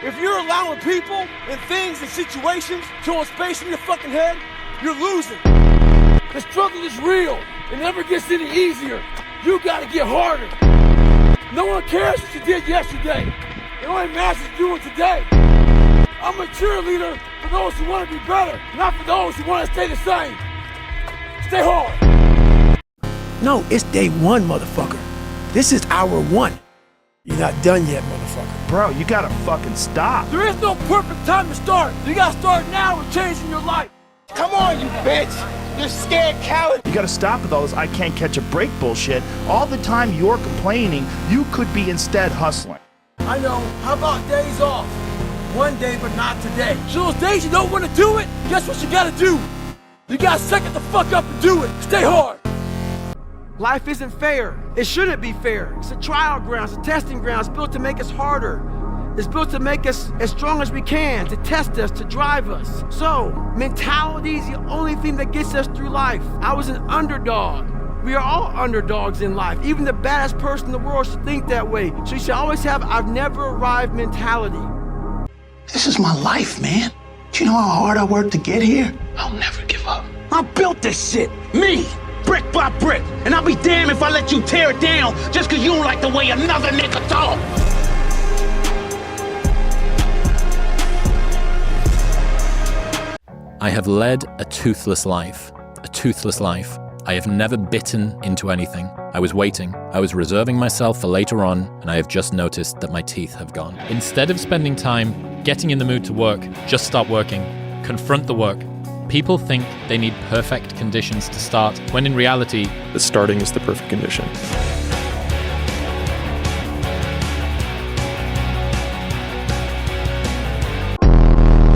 If you're allowing people and things and situations to own space in your fucking head, you're losing. The struggle is real. It never gets any easier. You gotta get harder. No one cares what you did yesterday. It only matters what you're doing today. I'm a cheerleader for those who want to be better, not for those who want to stay the same. Stay hard. No, it's day one, motherfucker. This is hour one. You're not done yet, motherfucker. Bro, you gotta fucking stop. There is no perfect time to start. You gotta start now with changing your life. Come on, you bitch. You're scared coward. You gotta stop with all this I can't catch a break bullshit. All the time you're complaining, you could be instead hustling. I know. How about days off? One day, but not today. So those days you don't want to do it, guess what you gotta do? You gotta suck it the fuck up and do it. Stay hard. Life isn't fair. It shouldn't be fair. It's a trial ground, it's a testing ground. It's built to make us harder. It's built to make us as strong as we can, to test us, to drive us. So, mentality is the only thing that gets us through life. I was an underdog. We are all underdogs in life. Even the baddest person in the world should think that way. So you should always have I've never arrived mentality. This is my life, man. Do you know how hard I worked to get here? I'll never give up. I built this shit. Me. Brick by brick. And I'll be damned if I let you tear it down just because you don't like the way another nigga talk. I have led a toothless life. A toothless life. I have never bitten into anything. I was waiting. I was reserving myself for later on, and I have just noticed that my teeth have gone. Instead of spending time getting in the mood to work, just start working. Confront the work. People think they need perfect conditions to start, when in reality, the starting is the perfect condition.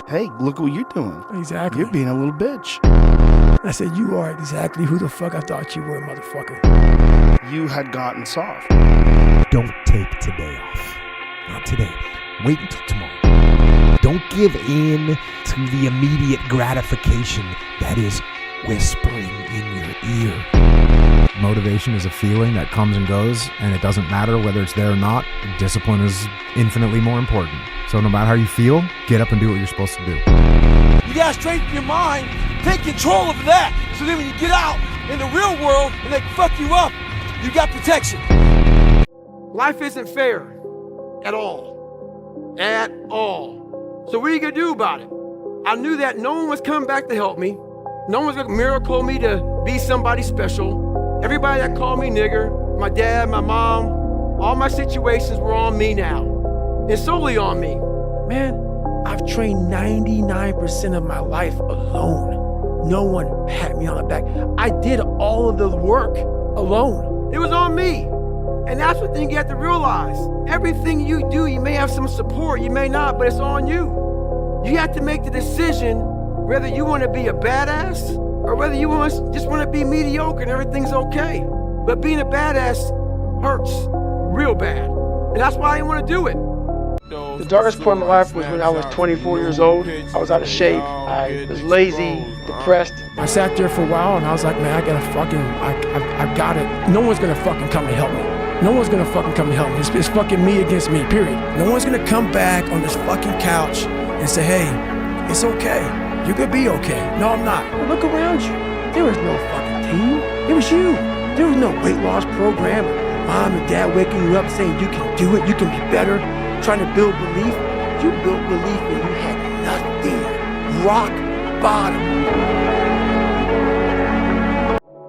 Hey, look what you're doing. Exactly. You're being a little bitch. I said, you are exactly who the fuck I thought you were, motherfucker. You had gotten soft. Don't take today off. Not today. Wait until tomorrow. Don't give in to the immediate gratification that is whispering in your ear. Motivation is a feeling that comes and goes, and it doesn't matter whether it's there or not. Discipline is infinitely more important. So no matter how you feel, get up and do what you're supposed to do. You gotta strengthen your mind, take control of that, so then when you get out in the real world and they fuck you up, you got protection. Life isn't fair at all. At all. So what are you gonna do about it? I knew that no one was coming back to help me. No one was gonna miracle me to be somebody special. Everybody that called me nigger, my dad, my mom, all my situations were on me now. It's solely on me. Man, I've trained 99% of my life alone. No one pat me on the back. I did all of the work alone. It was on me. And that's the thing you have to realize. Everything you do, you may have some support, you may not, but it's on you. You have to make the decision whether you want to be a badass or whether you just want to be mediocre and everything's okay. But being a badass hurts real bad. And that's why I didn't want to do it. The darkest point of my life was when I was 24 years old. I was out of shape. I was lazy, depressed. I sat there for a while and I was like, man, I got it. No one's gonna fucking come to help me. No one's gonna fucking come to help me. It's fucking me against me, period. No one's gonna come back on this fucking couch and say, hey, it's okay. You're gonna be okay. No, I'm not. But look around you. There was no fucking team. It was you. There was no weight loss program. Mom and dad waking you up saying you can do it, you can be better. Trying to build belief. You built belief and you had nothing. Rock bottom.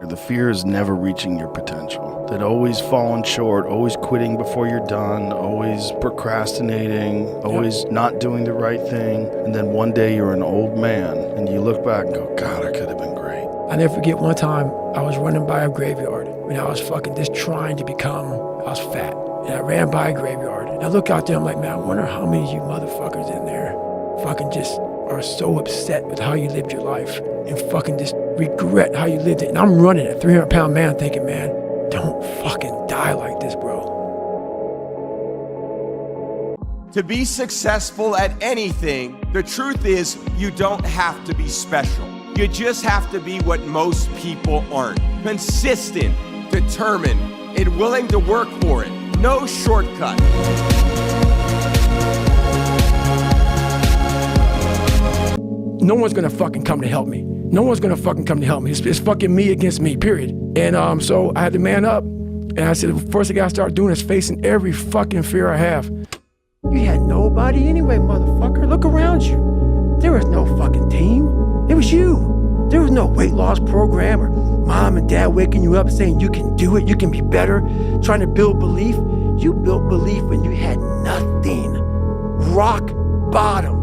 The fear is never reaching your potential. That always falling short, always quitting before you're done, always procrastinating, always not doing the right thing. And then one day you're an old man and you look back and go, God, I could have been great. I never forget one time I was running by a graveyard when I was fucking just trying to become, I was fat. And I ran by a graveyard. And I look out there, I'm like, man, I wonder how many of you motherfuckers in there fucking just are so upset with how you lived your life and fucking just regret how you lived it. And I'm running a 300-pound man thinking, man, don't fucking die like this, bro. To be successful at anything, the truth is you don't have to be special. You just have to be what most people aren't. Consistent, determined, and willing to work for it. No shortcut. No one's gonna fucking come to help me. No one's gonna fucking come to help me. It's fucking me against me, period. And so I had to man up. And I said, the first thing I gotta start doing is facing every fucking fear I have. You had nobody anyway, motherfucker. Look around you. There was no fucking team. It was you. There was no weight loss program or mom and dad waking you up saying you can do it, you can be better, trying to build belief. You built belief when you had nothing. Rock bottom.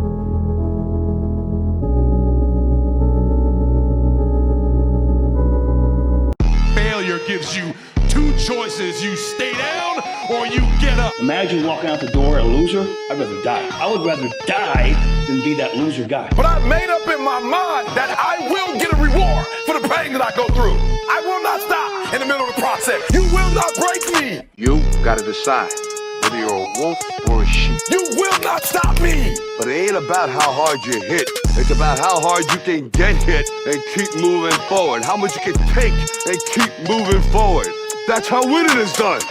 Failure gives you two choices. You stay down or you get up. Imagine walking out the door a loser. I'd rather die. I would rather die than be that loser guy. But I made up in my mind that I will get a reward for the pain that I go through. I will not stop in the middle of the process. You will not break me. You gotta decide whether you're a wolf or a sheep. You will not stop me. But it ain't about how hard you hit. It's about how hard you can get hit and keep moving forward. How much you can take and keep moving forward. That's how winning is done.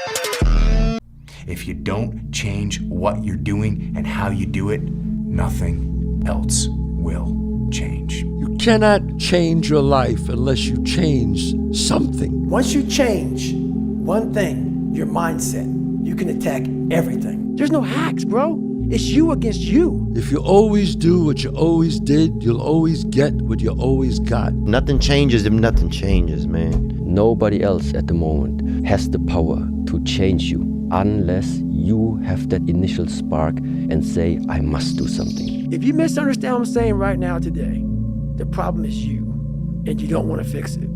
If you don't change what you're doing and how you do it, nothing else will change. You cannot change your life unless you change something. Once you change one thing, your mindset, you can attack everything. There's no hacks, bro. It's you against you. If you always do what you always did, you'll always get what you always got. Nothing changes if nothing changes, man. Nobody else at the moment has the power to change you unless you have that initial spark and say, I must do something. If you misunderstand what I'm saying right now today, the problem is you, and you don't want to fix it.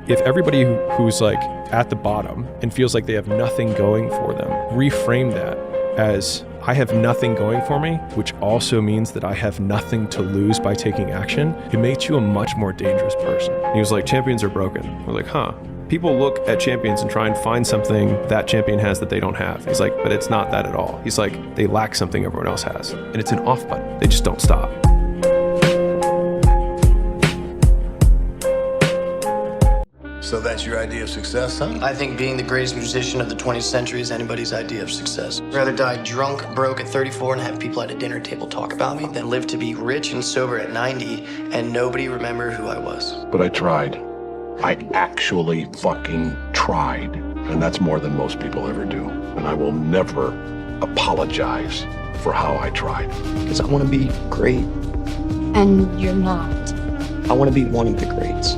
If everybody who's like at the bottom and feels like they have nothing going for them, reframe that as I have nothing going for me, which also means that I have nothing to lose by taking action, it makes you a much more dangerous person. And he was like, champions are broken. I was like, huh. People look at champions and try and find something that champion has that they don't have. He's like, but it's not that at all. He's like, they lack something everyone else has. And it's an off button. They just don't stop. So that's your idea of success, huh? I think being the greatest musician of the 20th century is anybody's idea of success. I'd rather die drunk, broke at 34 and have people at a dinner table talk about me than live to be rich and sober at 90 and nobody remember who I was. But I tried. I actually fucking tried. And that's more than most people ever do. And I will never apologize for how I tried. Because I want to be great. And you're not. I want to be one of the greats.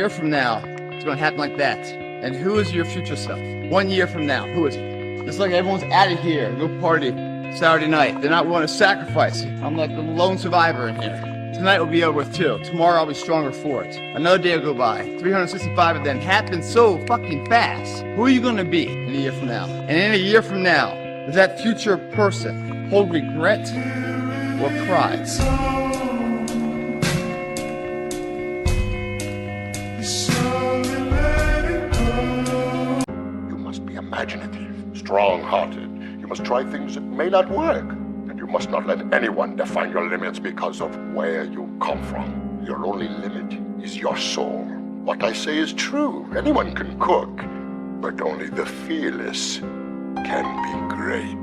From now, it's gonna happen like that. And who is your future self? 1 year from now, who is it? It's like everyone's out of here, go party Saturday night. They're not willing to sacrifice. I'm like the lone survivor in here. Tonight will be over with too. Tomorrow I'll be stronger for it. Another day will go by. 365 of them happen so fucking fast. Who are you gonna be in a year from now? And in a year from now, does that future person hold regret or pride? Imaginative, strong-hearted. You must try things that may not work. And you must not let anyone define your limits because of where you come from. Your only limit is your soul. What I say is true. Anyone can cook, but only the fearless can be great.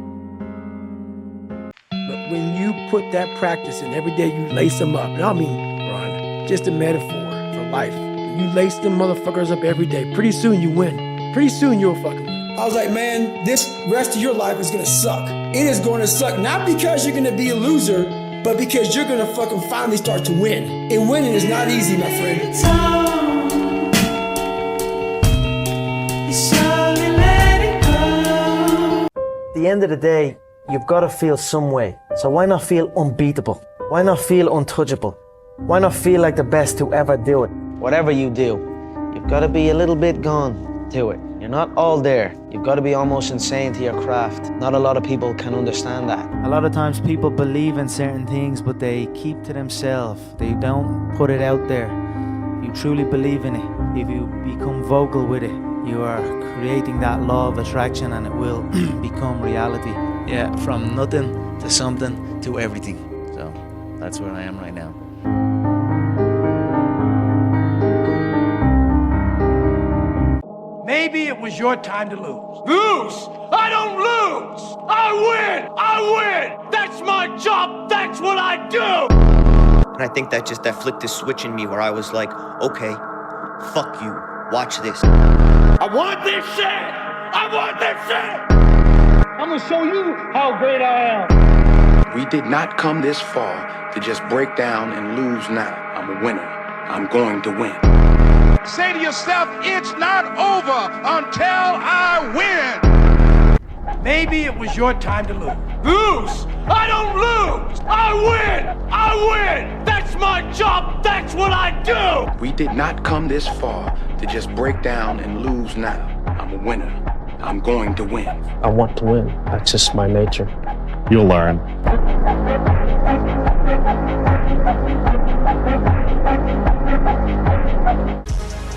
But when you put that practice in, every day you lace them up, and I mean, Ron, just a metaphor for life. When you lace them motherfuckers up every day, pretty soon you win. Pretty soon you'll fucking win. I was like, man, this rest of your life is gonna suck. It is going to suck, not because you're gonna be a loser, but because you're gonna fucking finally start to win. And winning is not easy, my friend. At the end of the day, you've got to feel some way. So why not feel unbeatable? Why not feel untouchable? Why not feel like the best to ever do it? Whatever you do, you've got to be a little bit gone to it. You're not all there. You've got to be almost insane to your craft. Not a lot of people can understand that. A lot of times people believe in certain things, but they keep to themselves. They don't put it out there. If you truly believe in it, if you become vocal with it, you are creating that law of attraction and it will become reality. Yeah, from nothing to something to everything. So that's where I am right now. Maybe it was your time to lose. Lose? I don't lose! I win! I win! That's my job! That's what I do! And I think that flipped the switch in me where I was like, okay, fuck you. Watch this. I want this shit! I want this shit! I'm gonna show you how great I am. We did not come this far to just break down and lose now. I'm a winner. I'm going to win. Say to yourself, it's not over until I win. Maybe it was your time to lose. Lose? I don't lose! I win! I win! That's my job! That's what I do! We did not come this far to just break down and lose now. I'm a winner. I'm going to win. I want to win. That's just my nature. You'll learn.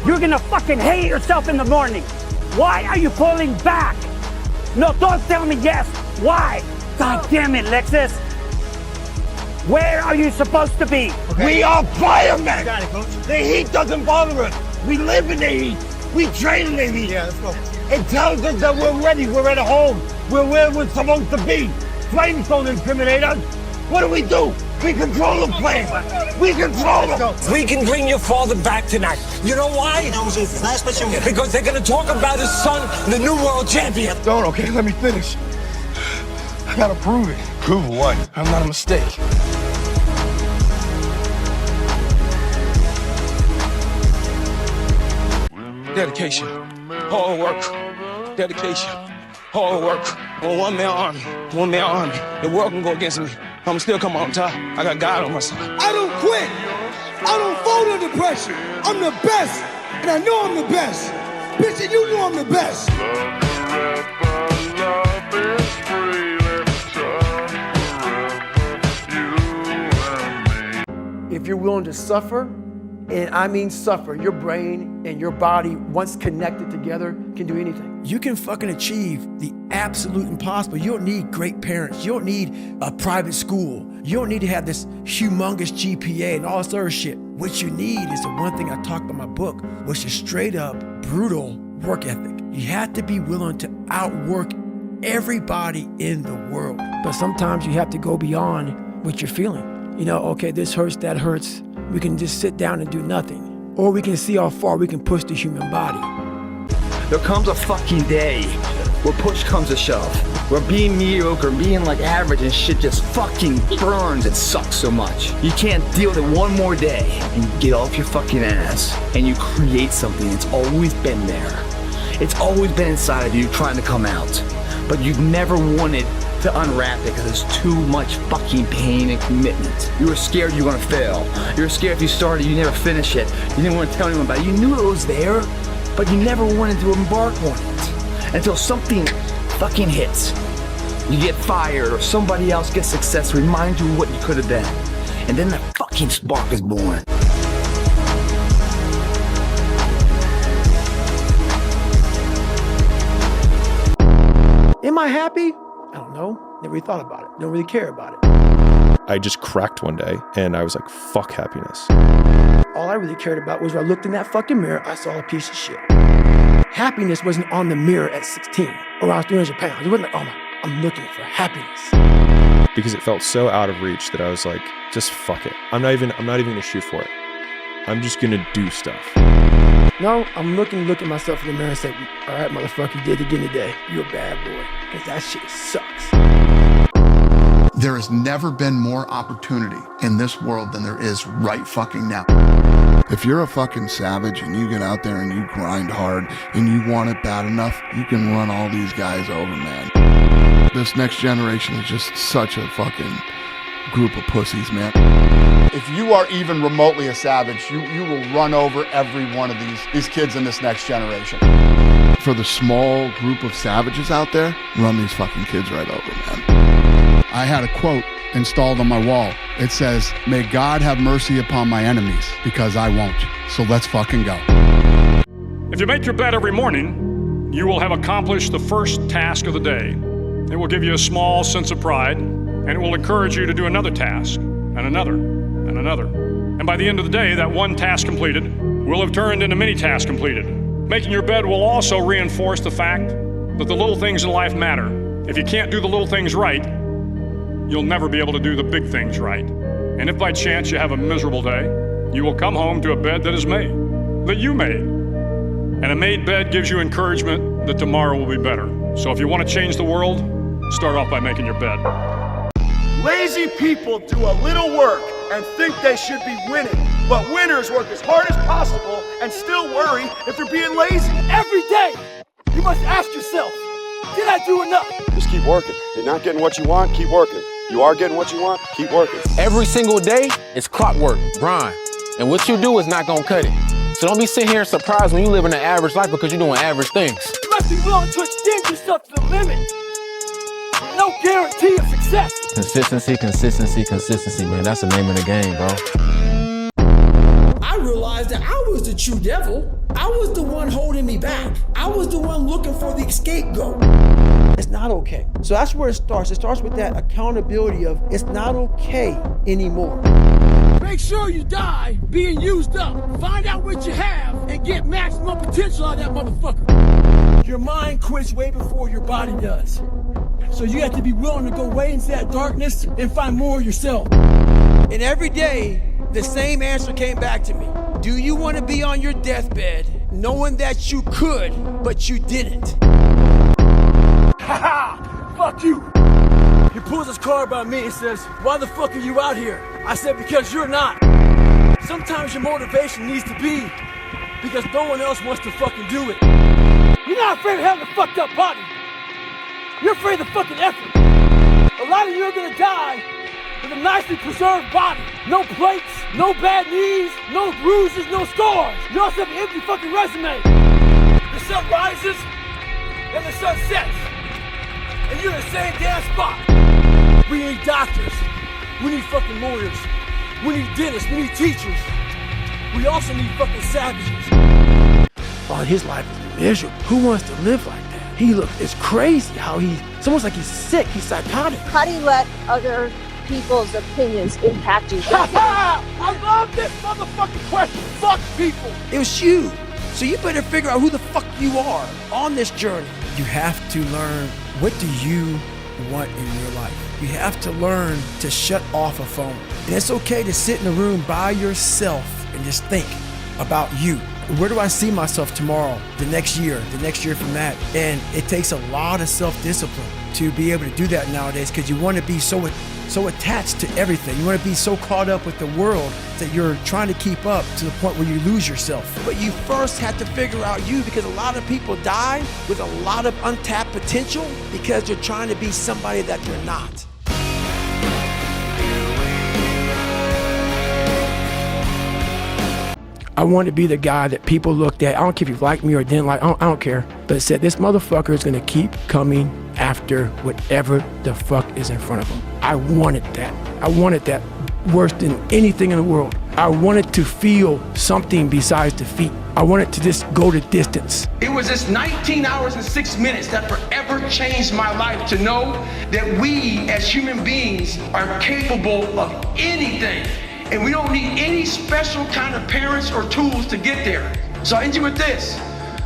You're gonna fucking hate yourself in the morning. Why are you pulling back? No, don't tell me yes. Why? God damn it, Lexus. Where are you supposed to be? Okay. We are firemen. Got it, Coach. The heat doesn't bother us. We live in the heat. We train in the heat. Yeah, let's go. It tells us that we're ready. We're at home. We're where we're supposed to be. Flames don't intimidate us. What do? We control the flame. We control them. We can bring your father back tonight. You know why? Because they're going to talk about his son, the new world champion. Don't, okay, let me finish. I gotta prove it. Prove what? I'm not a mistake. Dedication, hard work, dedication, hard work. On one-man army, the world can go against me. I'ma still come out on top. I got God on my side. I don't quit. I don't fold under pressure. I'm the best, and I know I'm the best. Bitch, and you know I'm the best. If you're willing to suffer, and I mean suffer, your brain and your body, once connected together, can do anything. You can fucking achieve the absolute impossible. You don't need great parents. You don't need a private school. You don't need to have this humongous GPA and all this other shit. What you need is the one thing I talk about in my book, which is straight up brutal work ethic. You have to be willing to outwork everybody in the world. But sometimes you have to go beyond what you're feeling. You know, okay, this hurts, that hurts. We can just sit down and do nothing. Or we can see how far we can push the human body. There comes a fucking day where push comes to shove. Where being mediocre, being like average and shit just fucking burns and sucks so much. You can't deal with it one more day. And you get off your fucking ass and you create something that's always been there. It's always been inside of you trying to come out. But you've never wanted to unwrap it because there's too much fucking pain and commitment. You were scared you were gonna fail. You were scared if you started, you never finish it. You didn't want to tell anyone about it. You knew it was there, but you never wanted to embark on it. Until something fucking hits. You get fired or somebody else gets success, remind you of what you could have been. And then the fucking spark is born. Am I happy? I don't know. Never really thought about it. Don't really care about it. I just cracked one day and I was like, fuck happiness. All I really cared about was when I looked in that fucking mirror, I saw a piece of shit. Happiness wasn't on the mirror at 16 or I was 300 pounds. It wasn't like, oh my, I'm looking for happiness. Because it felt so out of reach that I was like, just fuck it. I'm not even gonna shoot for it. I'm just gonna do stuff. No, I'm look at myself in the mirror and say, all right, motherfucker, you did it again today. You're a bad boy. Because that shit sucks. There has never been more opportunity in this world than there is right fucking now. If you're a fucking savage and you get out there and you grind hard and you want it bad enough, you can run all these guys over, man. This next generation is just such a fucking group of pussies, man. If you are even remotely a savage, you will run over every one of these kids in this next generation. for the small group of savages out there, run these fucking kids right over, man. I had a quote installed on my wall. It says, "May God have mercy upon my enemies, because I won't." So let's fucking go. If you make your bed every morning, you will have accomplished the first task of the day. It will give you a small sense of pride, and it will encourage you to do another task, and another, and another. And by the end of the day, that one task completed will have turned into many tasks completed. Making your bed will also reinforce the fact that the little things in life matter. If you can't do the little things right, you'll never be able to do the big things right. And if by chance you have a miserable day, you will come home to a bed that is made, that you made. And a made bed gives you encouragement that tomorrow will be better. So if you want to change the world, start off by making your bed. Lazy people do a little work and think they should be winning, but winners work as hard as possible and still worry if they're being lazy. Every day, you must ask yourself, did I do enough? Just keep working. You're not getting what you want, keep working. You are getting what you want, keep working. Every single day is clockwork, grind. And what you do is not gonna cut it. So don't be sitting here surprised when you live in an average life because you're doing average things. You must be willing to extend yourself to the limit. No guarantee of success. Consistency, consistency, consistency, man. That's the name of the game, bro. I realized that I was the true devil. I was the one holding me back. I was the one looking for the scapegoat. It's not okay. So that's where it starts. It starts with that accountability of it's not okay anymore. Make sure you die being used up. Find out what you have and get maximum potential out of that motherfucker. Your mind quits way before your body does. So you have to be willing to go way into that darkness and find more of yourself. And every day, the same answer came back to me. Do you want to be on your deathbed knowing that you could, but you didn't? Ha! Fuck you! He pulls his car by me and says, why the fuck are you out here? I said, because you're not. Sometimes your motivation needs to be because no one else wants to fucking do it. You're not afraid of having a fucked up body. You're afraid of the fucking effort. A lot of you are gonna die with a nicely preserved body. No plates, no bad knees, no bruises, no scars. You also have an empty fucking resume. The sun rises and the sun sets. And you're in the same damn spot. We need doctors. We need fucking lawyers. We need dentists. We need teachers. We also need fucking savages. Oh, his life is miserable. Who wants to live like that? It's crazy how it's almost like he's sick. He's psychotic. How do you let other people's opinions impact you? I love this motherfucking question. Fuck people. It was you. So you better figure out who the fuck you are on this journey. You have to learn, what do you want in your life? You have to learn to shut off a phone. And it's okay to sit in a room by yourself and just think about you. Where do I see myself tomorrow, the next year from that? And it takes a lot of self-discipline to be able to do that nowadays because you want to be so attached to everything. You want to be so caught up with the world that you're trying to keep up to the point where you lose yourself. But you first have to figure out you, because a lot of people die with a lot of untapped potential because they're trying to be somebody that they're not. I want to be the guy that people looked at. I don't care if you liked me or didn't like, I don't care. But said, this motherfucker is going to keep coming after whatever the fuck is in front of him. I wanted that. I wanted that worse than anything in the world. I wanted to feel something besides defeat. I wanted to just go the distance. It was this 19 hours and 6 minutes that forever changed my life, to know that we as human beings are capable of anything. And we don't need any special kind of parents or tools to get there. So I end you with this.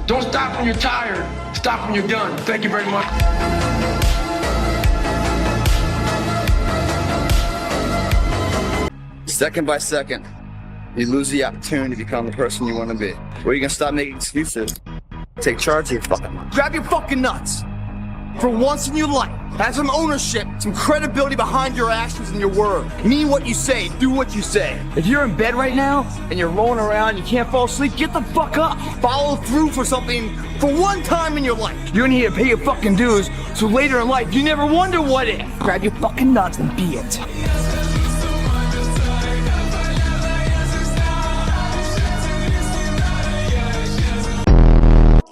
Don't stop when you're tired. Stop when you're done. Thank you very much. Second by second, you lose the opportunity to become the person you want to be. Where you gonna stop making excuses? Take charge of your fucking life. Grab your fucking nuts. For once in your life, have some ownership, some credibility behind your actions and your word. Mean what you say, do what you say. If you're in bed right now and you're rolling around, you can't fall asleep, get the fuck up. Follow through for something for one time in your life. You're gonna need to pay your fucking dues, so later in life, you never wonder what if. Grab your fucking nuts and be it.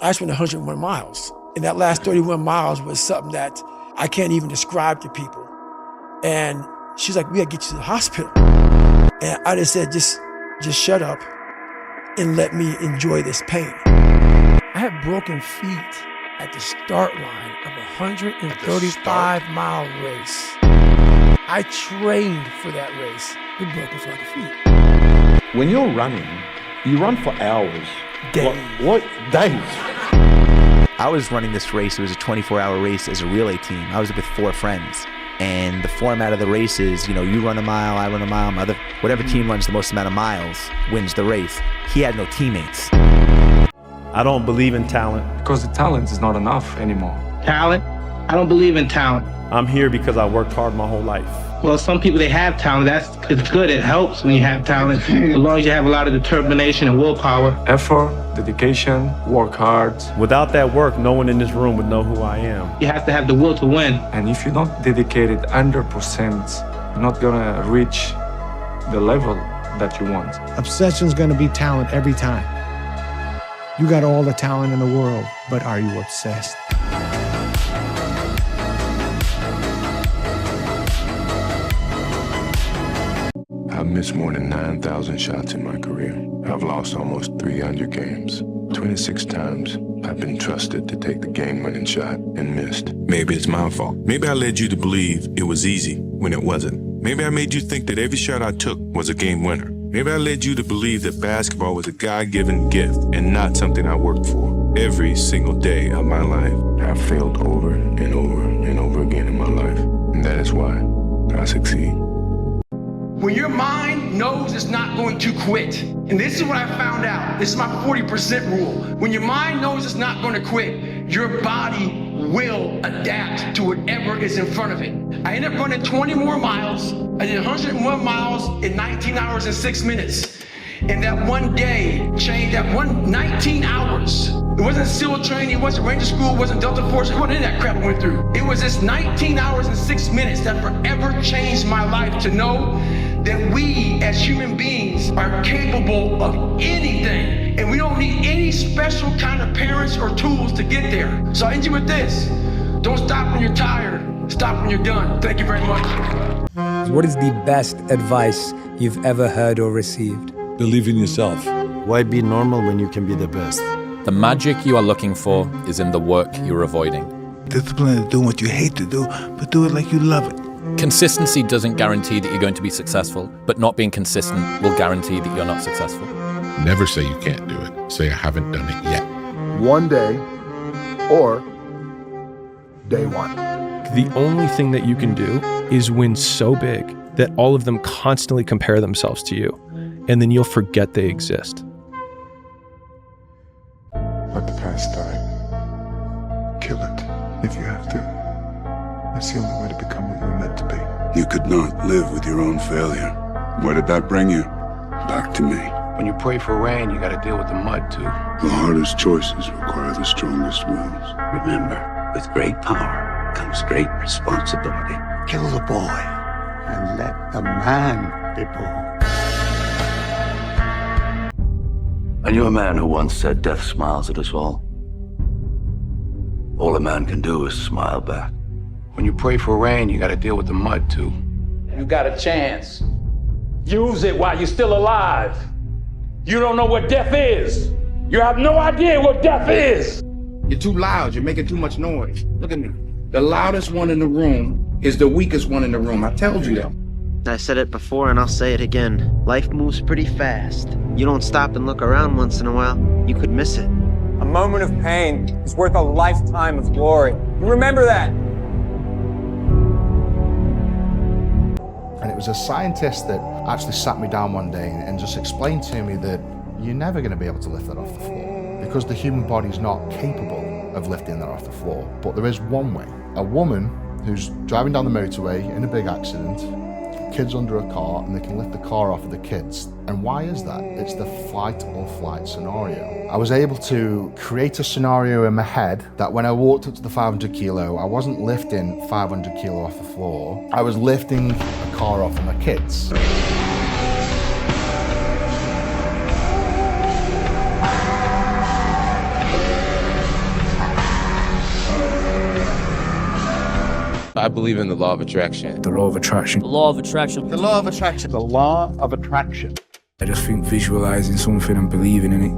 I just went 101 miles. And that last 31 miles was something that I can't even describe to people. And she's like, we gotta get you to the hospital. And I just said, just shut up and let me enjoy this pain. I had broken feet at the start line of a 135-mile race. I trained for that race with broken fucking feet. When you're running, you run for hours. Days. What? Days. I was running this race. It was a 24-hour race as a relay team. I was with 4 friends. And the format of the race is, you run a mile, I run a mile, whatever team runs the most amount of miles wins the race. He had no teammates. I don't believe in talent. Because the talent is not enough anymore. Talent? I don't believe in talent. I'm here because I worked hard my whole life. Well, some people, they have talent. It's good. It helps when you have talent, as long as you have a lot of determination and willpower. Effort, dedication, work hard. Without that work, no one in this room would know who I am. You have to have the will to win. And if you don't dedicate it 100%, you're not gonna reach the level that you want. Obsession's gonna be talent every time. You got all the talent in the world, but are you obsessed? I've missed more than 9,000 shots in my career. I've lost almost 300 games. 26 times, I've been trusted to take the game-winning shot and missed. Maybe it's my fault. Maybe I led you to believe it was easy when it wasn't. Maybe I made you think that every shot I took was a game winner. Maybe I led you to believe that basketball was a God-given gift and not something I worked for every single day of my life. I've failed over and over and over again in my life, and that is why I succeed. When your mind knows it's not going to quit, and this is what I found out, this is my 40% rule. When your mind knows it's not going to quit, your body will adapt to whatever is in front of it. I ended up running 20 more miles. I did 101 miles in 19 hours and 6 minutes. And that one day changed, that 19 hours. It wasn't SEAL training, it wasn't Ranger School, it wasn't Delta Force, it wasn't any of that crap I went through. It was this 19 hours and 6 minutes that forever changed my life to know that we as human beings are capable of anything. And we don't need any special kind of parents or tools to get there. So I end you with this. Don't stop when you're tired. Stop when you're done. Thank you very much. What is the best advice you've ever heard or received? Believe in yourself. Why be normal when you can be the best? The magic you are looking for is in the work you're avoiding. Discipline is doing what you hate to do, but do it like you love it. Consistency doesn't guarantee that you're going to be successful, but not being consistent will guarantee that you're not successful. Never say you can't do it. Say I haven't done it yet. One day or day one. The only thing that you can do is win so big that all of them constantly compare themselves to you, and then you'll forget they exist. Let the past die. Kill it if you have to. That's the only way to become what you're meant to be. You could not live with your own failure. Where did that bring you? Back to me. When you pray for rain, you gotta deal with the mud too. The hardest choices require the strongest wills. Remember, with great power comes great responsibility. Kill the boy and let the man be born. I knew a man who once said death smiles at us all. All a man can do is smile back. When you pray for rain, you gotta deal with the mud too. You got a chance. Use it while you're still alive. You don't know what death is. You have no idea what death is. You're too loud. You're making too much noise. Look at me. The loudest one in the room is the weakest one in the room. I told you that. I said it before and I'll say it again. Life moves pretty fast. You don't stop and look around once in a while, you could miss it. A moment of pain is worth a lifetime of glory. Remember that. And it was a scientist that actually sat me down one day and just explained to me that you're never going to be able to lift that off the floor because the human body is not capable of lifting that off the floor. But there is one way. A woman who's driving down the motorway in a big accident, kids under a car, and they can lift the car off of the kids. And why is that? It's the fight or flight scenario. I was able to create a scenario in my head that when I walked up to the 500 kilo, I wasn't lifting 500 kilo off the floor. I was lifting a car off of my kids. I believe in the law of attraction. The law of attraction. The law of attraction. The law of attraction. The law of attraction. I just think visualizing something and believing in it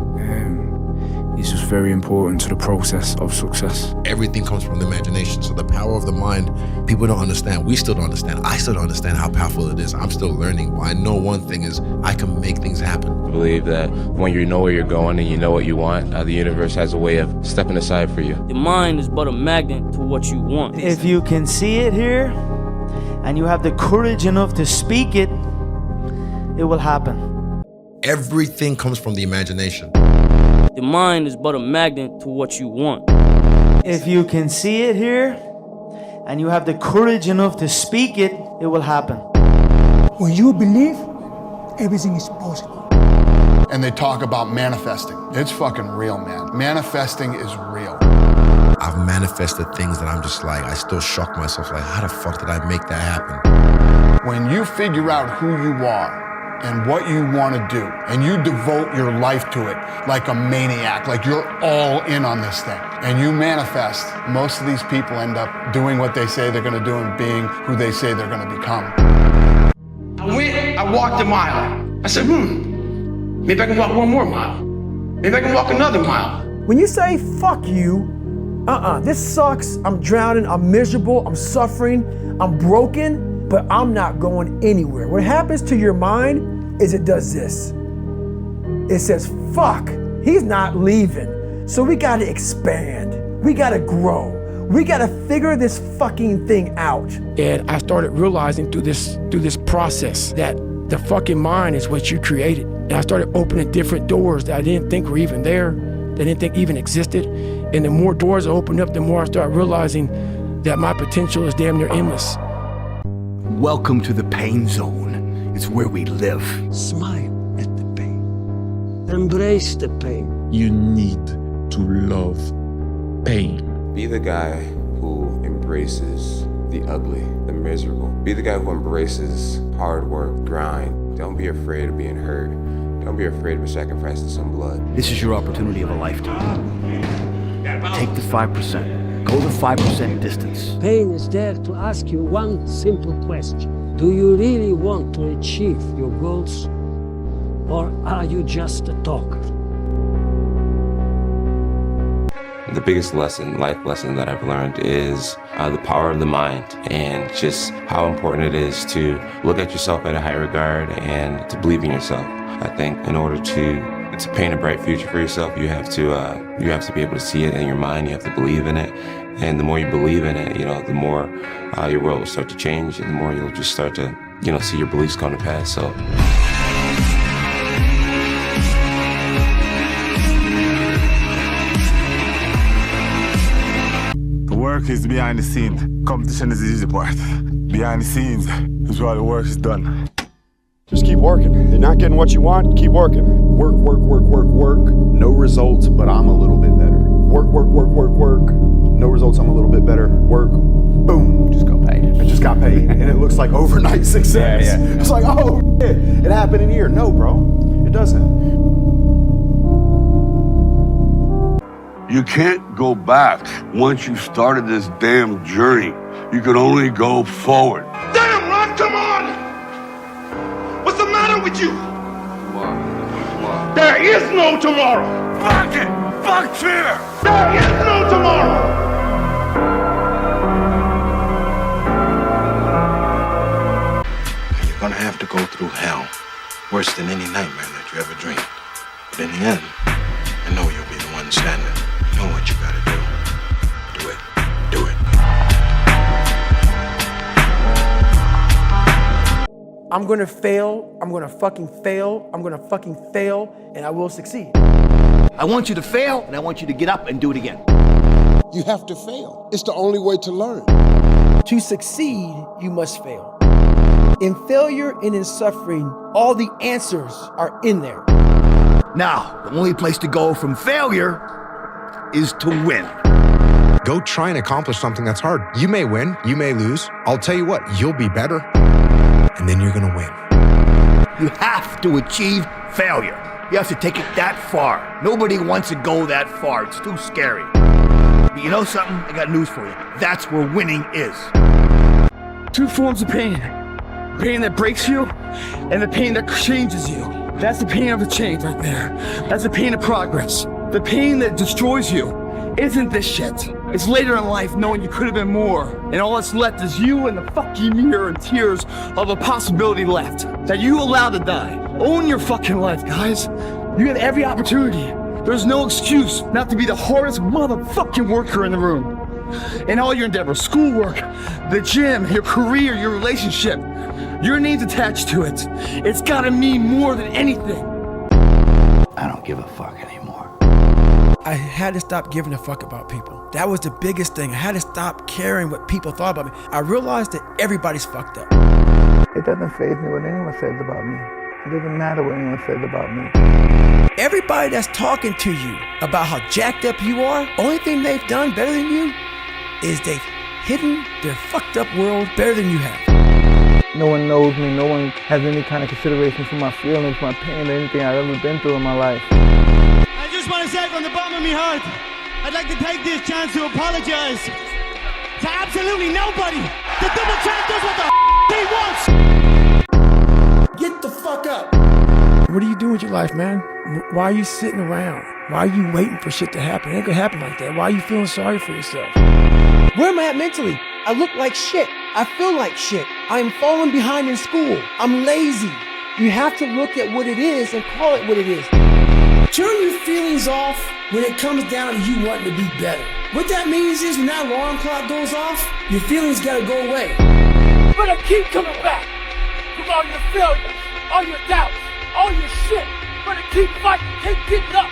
is just very important to the process of success. Everything comes from the imagination. So the power of the mind, people don't understand. We still don't understand. I still don't understand how powerful it is. I'm still learning. But I know one thing is I can make things happen. I believe that when you know where you're going and you know what you want, the universe has a way of stepping aside for you. The mind is but a magnet to what you want. If you can see it here, and you have the courage enough to speak it, it will happen. Everything comes from the imagination. The mind is but a magnet to what you want. If you can see it here, and you have the courage enough to speak it, it will happen. When you believe, everything is possible. And they talk about manifesting. It's fucking real, man. Manifesting is real. I've manifested things that I'm just like, I still shock myself, like, how the fuck did I make that happen? When you figure out who you are and what you want to do, and you devote your life to it like a maniac, like you're all in on this thing, and you manifest, most of these people end up doing what they say they're going to do and being who they say they're going to become. I walked a mile. I said, maybe I can walk one more mile. Maybe I can walk another mile. When you say, fuck you, this sucks, I'm drowning, I'm miserable, I'm suffering, I'm broken, but I'm not going anywhere. What happens to your mind is it does this. It says, fuck, he's not leaving. So we gotta expand. We gotta grow. We gotta figure this fucking thing out. And I started realizing through this process that the fucking mind is what you created. And I started opening different doors that I didn't think were even there, that I didn't think even existed. And the more doors I opened up, the more I started realizing that my potential is damn near endless. Welcome to the pain zone. It's where we live. Smile at the pain. Embrace the pain. You need to love pain. Be the guy who embraces the ugly, the miserable. Be the guy who embraces hard work, grind. Don't be afraid of being hurt. Don't be afraid of sacrificing some blood. This is your opportunity of a lifetime. Take the 5%. Go the 5% distance. Pain is there to ask you one simple question. Do you really want to achieve your goals? Or are you just a talker? The biggest life lesson that I've learned is the power of the mind and just how important it is to look at yourself at a high regard and to believe in yourself. I think in order to paint a bright future for yourself, you have to be able to see it in your mind. You have to believe in it, and the more you believe in it, the more your world will start to change, and the more you'll just start to see your beliefs come to pass. So. Work is behind the scene. Competition is the easy part. Behind the scenes is where the work is done. Just keep working. You're not getting what you want, keep working. Work, work, work, work, work. No results, but I'm a little bit better. Work, work, work, work, work. No results, I'm a little bit better. Work, boom. Just got paid. I just got paid. And it looks like overnight success. Yeah. It's like, oh, shit, it happened in a year. No, bro, it doesn't. You can't go back once you started this damn journey. You can only go forward. Damn, Ron, come on! What's the matter with you? There is no tomorrow. Fuck it! Fuck fear! There is no tomorrow! You're gonna have to go through hell, worse than any nightmare that you ever dreamed. But in the end, I know you'll be the one standing. You know what you gotta do. Do it. Do it. I'm gonna fail, I'm gonna fucking fail, I'm gonna fucking fail, and I will succeed. I want you to fail, and I want you to get up and do it again. You have to fail. It's the only way to learn. To succeed, you must fail. In failure and in suffering, all the answers are in there. Now, the only place to go from failure is to win. Go try and accomplish something that's hard. You may win, you may lose. I'll tell you what, you'll be better, and then you're gonna win. You have to achieve failure. You have to take it that far. Nobody wants to go that far. It's too scary. But you know something? I got news for you. That's where winning is. Two forms of pain. Pain that breaks you and the pain that changes you. That's the pain of the change right there. That's the pain of progress. The pain that destroys you isn't this shit. It's later in life knowing you could have been more. And all that's left is you and the fucking mirror and tears of a possibility left that you allowed to die. Own your fucking life, guys. You had every opportunity. There's no excuse not to be the hardest motherfucking worker in the room. In all your endeavors, schoolwork, the gym, your career, your relationship, your name's attached to it. It's gotta mean more than anything. I don't give a fuck anymore. I had to stop giving a fuck about people. That was the biggest thing. I had to stop caring what people thought about me. I realized that everybody's fucked up. It doesn't faze me what anyone says about me. It doesn't matter what anyone says about me. Everybody that's talking to you about how jacked up you are, only thing they've done better than you is they've hidden their fucked up world better than you have. No one knows me. No one has any kind of consideration for my feelings, my pain, or anything I've ever been through in my life. I just want to say from the bottom of my heart, I'd like to take this chance to apologize to absolutely nobody. The double champ does what the he wants. Get the fuck up. What are you doing with your life, man? Why are you sitting around? Why are you waiting for shit to happen? It ain't gonna happen like that. Why are you feeling sorry for yourself? Where am I at mentally? I look like shit. I feel like shit. I'm falling behind in school. I'm lazy. You have to look at what it is and call it what it is. Turn your feelings off when it comes down to you wanting to be better. What that means is when that alarm clock goes off, your feelings gotta go away. You better keep coming back with all your failures, all your doubts, all your shit. You better keep fighting, keep getting up.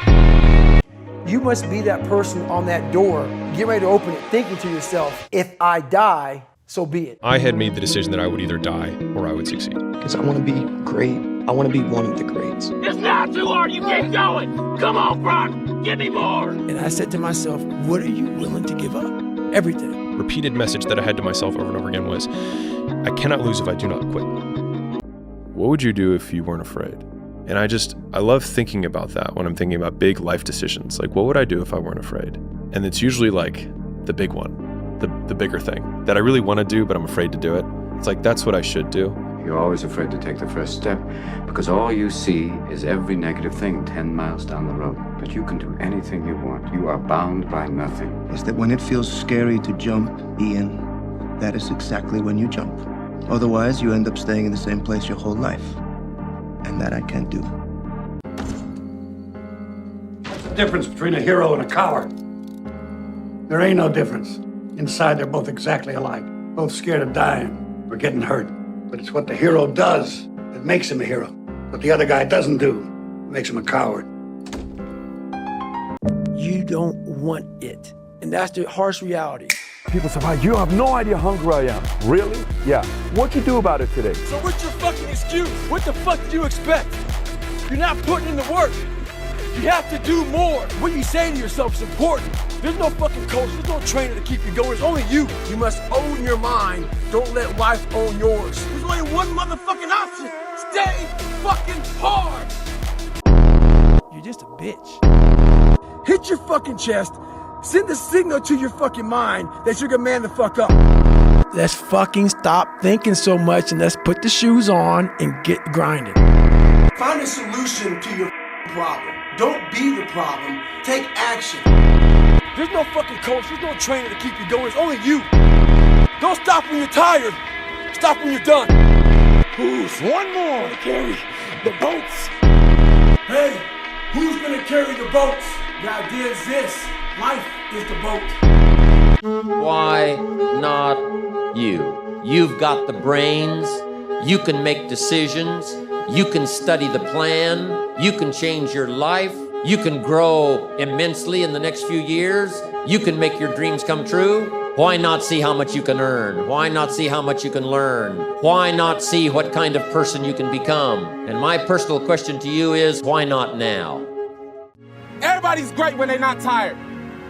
You must be that person on that door, get ready to open it, thinking to yourself, if I die, so be it. I had made the decision that I would either die or I would succeed. Because I want to be great. I want to be one of the greats. It's not too hard, you keep going. Come on, Brock, give me more. And I said to myself, what are you willing to give up? Everything. Repeated message that I had to myself over and over again was, I cannot lose if I do not quit. What would you do if you weren't afraid? And I love thinking about that when I'm thinking about big life decisions. Like, what would I do if I weren't afraid? And it's usually like the big one, the bigger thing that I really want to do, but I'm afraid to do it. It's like, that's what I should do. You're always afraid to take the first step because all you see is every negative thing 10 miles down the road. But you can do anything you want. You are bound by nothing. Is that when it feels scary to jump, Ian, that is exactly when you jump. Otherwise, you end up staying in the same place your whole life. And that I can't do. What's the difference between a hero and a coward? There ain't no difference. Inside, they're both exactly alike. Both scared of dying or getting hurt. But it's what the hero does that makes him a hero. What the other guy doesn't do makes him a coward. You don't want it. And that's the harsh reality. People say, wow, you have no idea how hungry I am. Really? Yeah. What'd you do about it today? So what's your fucking excuse? What the fuck do you expect? You're not putting in the work. You have to do more. What you say to yourself is important. There's no fucking coach, there's no trainer to keep you going. It's only you. You must own your mind. Don't let life own yours. There's only one motherfucking option. Stay fucking hard. You're just a bitch. Hit your fucking chest. Send a signal to your fucking mind that you're gonna man the fuck up. Let's fucking stop thinking so much and let's put the shoes on and get grinding. Find a solution to your problem. Don't be the problem. Take action. There's no fucking coach, there's no trainer to keep you going. It's only you. Don't stop when you're tired. Stop when you're done. Who's one more to carry the boats? Hey, who's gonna carry the boats? The idea is this. Life is the boat. Why not you? You've got the brains. You can make decisions. You can study the plan. You can change your life. You can grow immensely in the next few years. You can make your dreams come true. Why not see how much you can earn? Why not see how much you can learn? Why not see what kind of person you can become? And my personal question to you is, why not now? Everybody's great when they're not tired.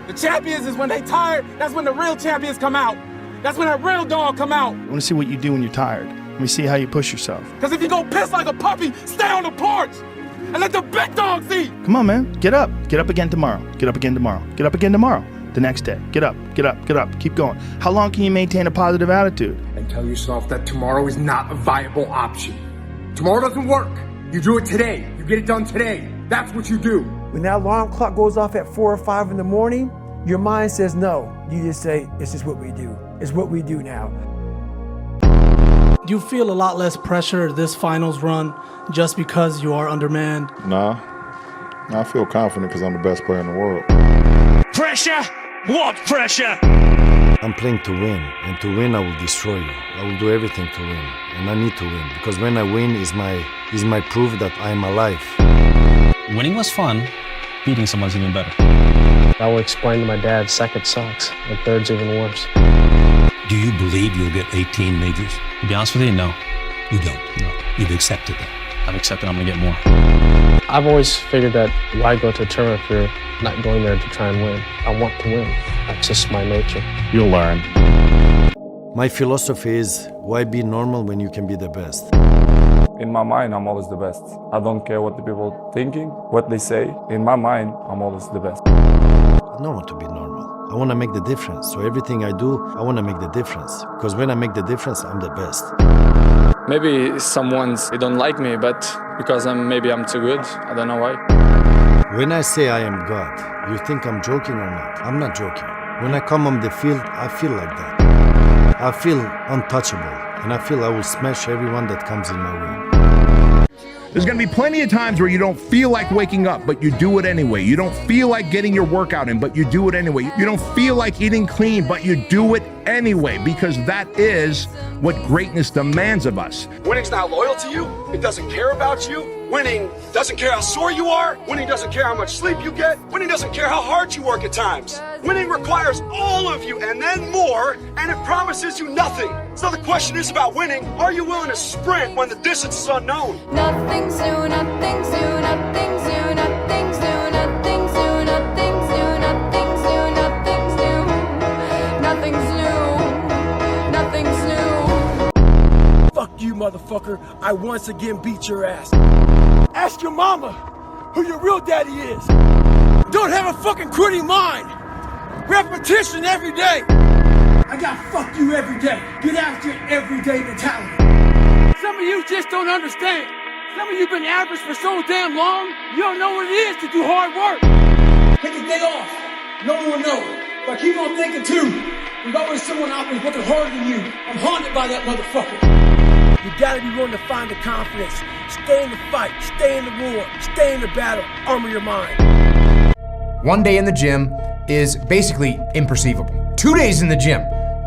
The champions is when they tired, that's when the real champions come out. That's when that real dog come out. I want to see what you do when you're tired. Let me see how you push yourself. Because if you go piss like a puppy, stay on the porch and let the big dogs eat. Come on, man. Get up. Get up again tomorrow. Get up again tomorrow. Get up again tomorrow. the next day. Get up, get up, get up, keep going. How long can you maintain a positive attitude? And tell yourself that tomorrow is not a viable option. Tomorrow doesn't work. You do it today. You get it done today. That's what you do. When that alarm clock goes off at 4 or 5 in the morning, your mind says no. You just say, this is what we do. It's what we do now. Do you feel a lot less pressure this finals run just because you are undermanned? Nah, I feel confident because I'm the best player in the world. Pressure? What pressure? I'm playing to win, and to win I will destroy you. I will do everything to win, and I need to win, because when I win is my proof that I am alive. Winning was fun, beating someone's even better. I will explain to my dad second sucks, and third's even worse. Do you believe you'll get 18 majors? To be honest with you, no. You don't? No. You've accepted that? I've accepted I'm gonna get more. I've always figured that why go to a tournament if you're not going there to try and win? I want to win. That's just my nature. You'll learn. My philosophy is, why be normal when you can be the best? In my mind, I'm always the best. I don't care what the people are thinking, what they say. In my mind, I'm always the best. I don't want to be normal. I want to make the difference. So everything I do, I want to make the difference. Because when I make the difference, I'm the best. Maybe they don't like me, but because maybe I'm too good. I don't know why. When I say I am God, you think I'm joking or not? I'm not joking. When I come on the field, I feel like that. I feel untouchable, and I feel I will smash everyone that comes in my way. There's going to be plenty of times where you don't feel like waking up, but you do it anyway. You don't feel like getting your workout in, but you do it anyway. You don't feel like eating clean, but you do it anyway, because that is what greatness demands of us. Winning's not loyal to you. It doesn't care about you. Winning doesn't care how sore you are. Winning doesn't care how much sleep you get. Winning doesn't care how hard you work at times. Winning requires all of you and then more, and it promises you nothing. So the question is about winning. Are you willing to sprint when the distance is unknown? Nothing's new, nothing's new, nothing's new, nothing's new, nothing's new, nothing's new, nothing's new, nothing's new, nothing's new, nothing's new. Fuck you, motherfucker. I once again beat your ass. Ask your mama who your real daddy is. Don't have a fucking quitting mind. Repetition every day. I got fuck you every day. Get after it every day mentality. Some of you just don't understand. Some of you been average for so damn long, you don't know what it is to do hard work. Take a day off. No one will know. But keep on thinking too. There's always someone out there working harder than you. I'm haunted by that motherfucker. You gotta be willing to find the confidence. Stay in the fight. Stay in the war. Stay in the battle. Armor your mind. One day in the gym is basically imperceivable. 2 days in the gym,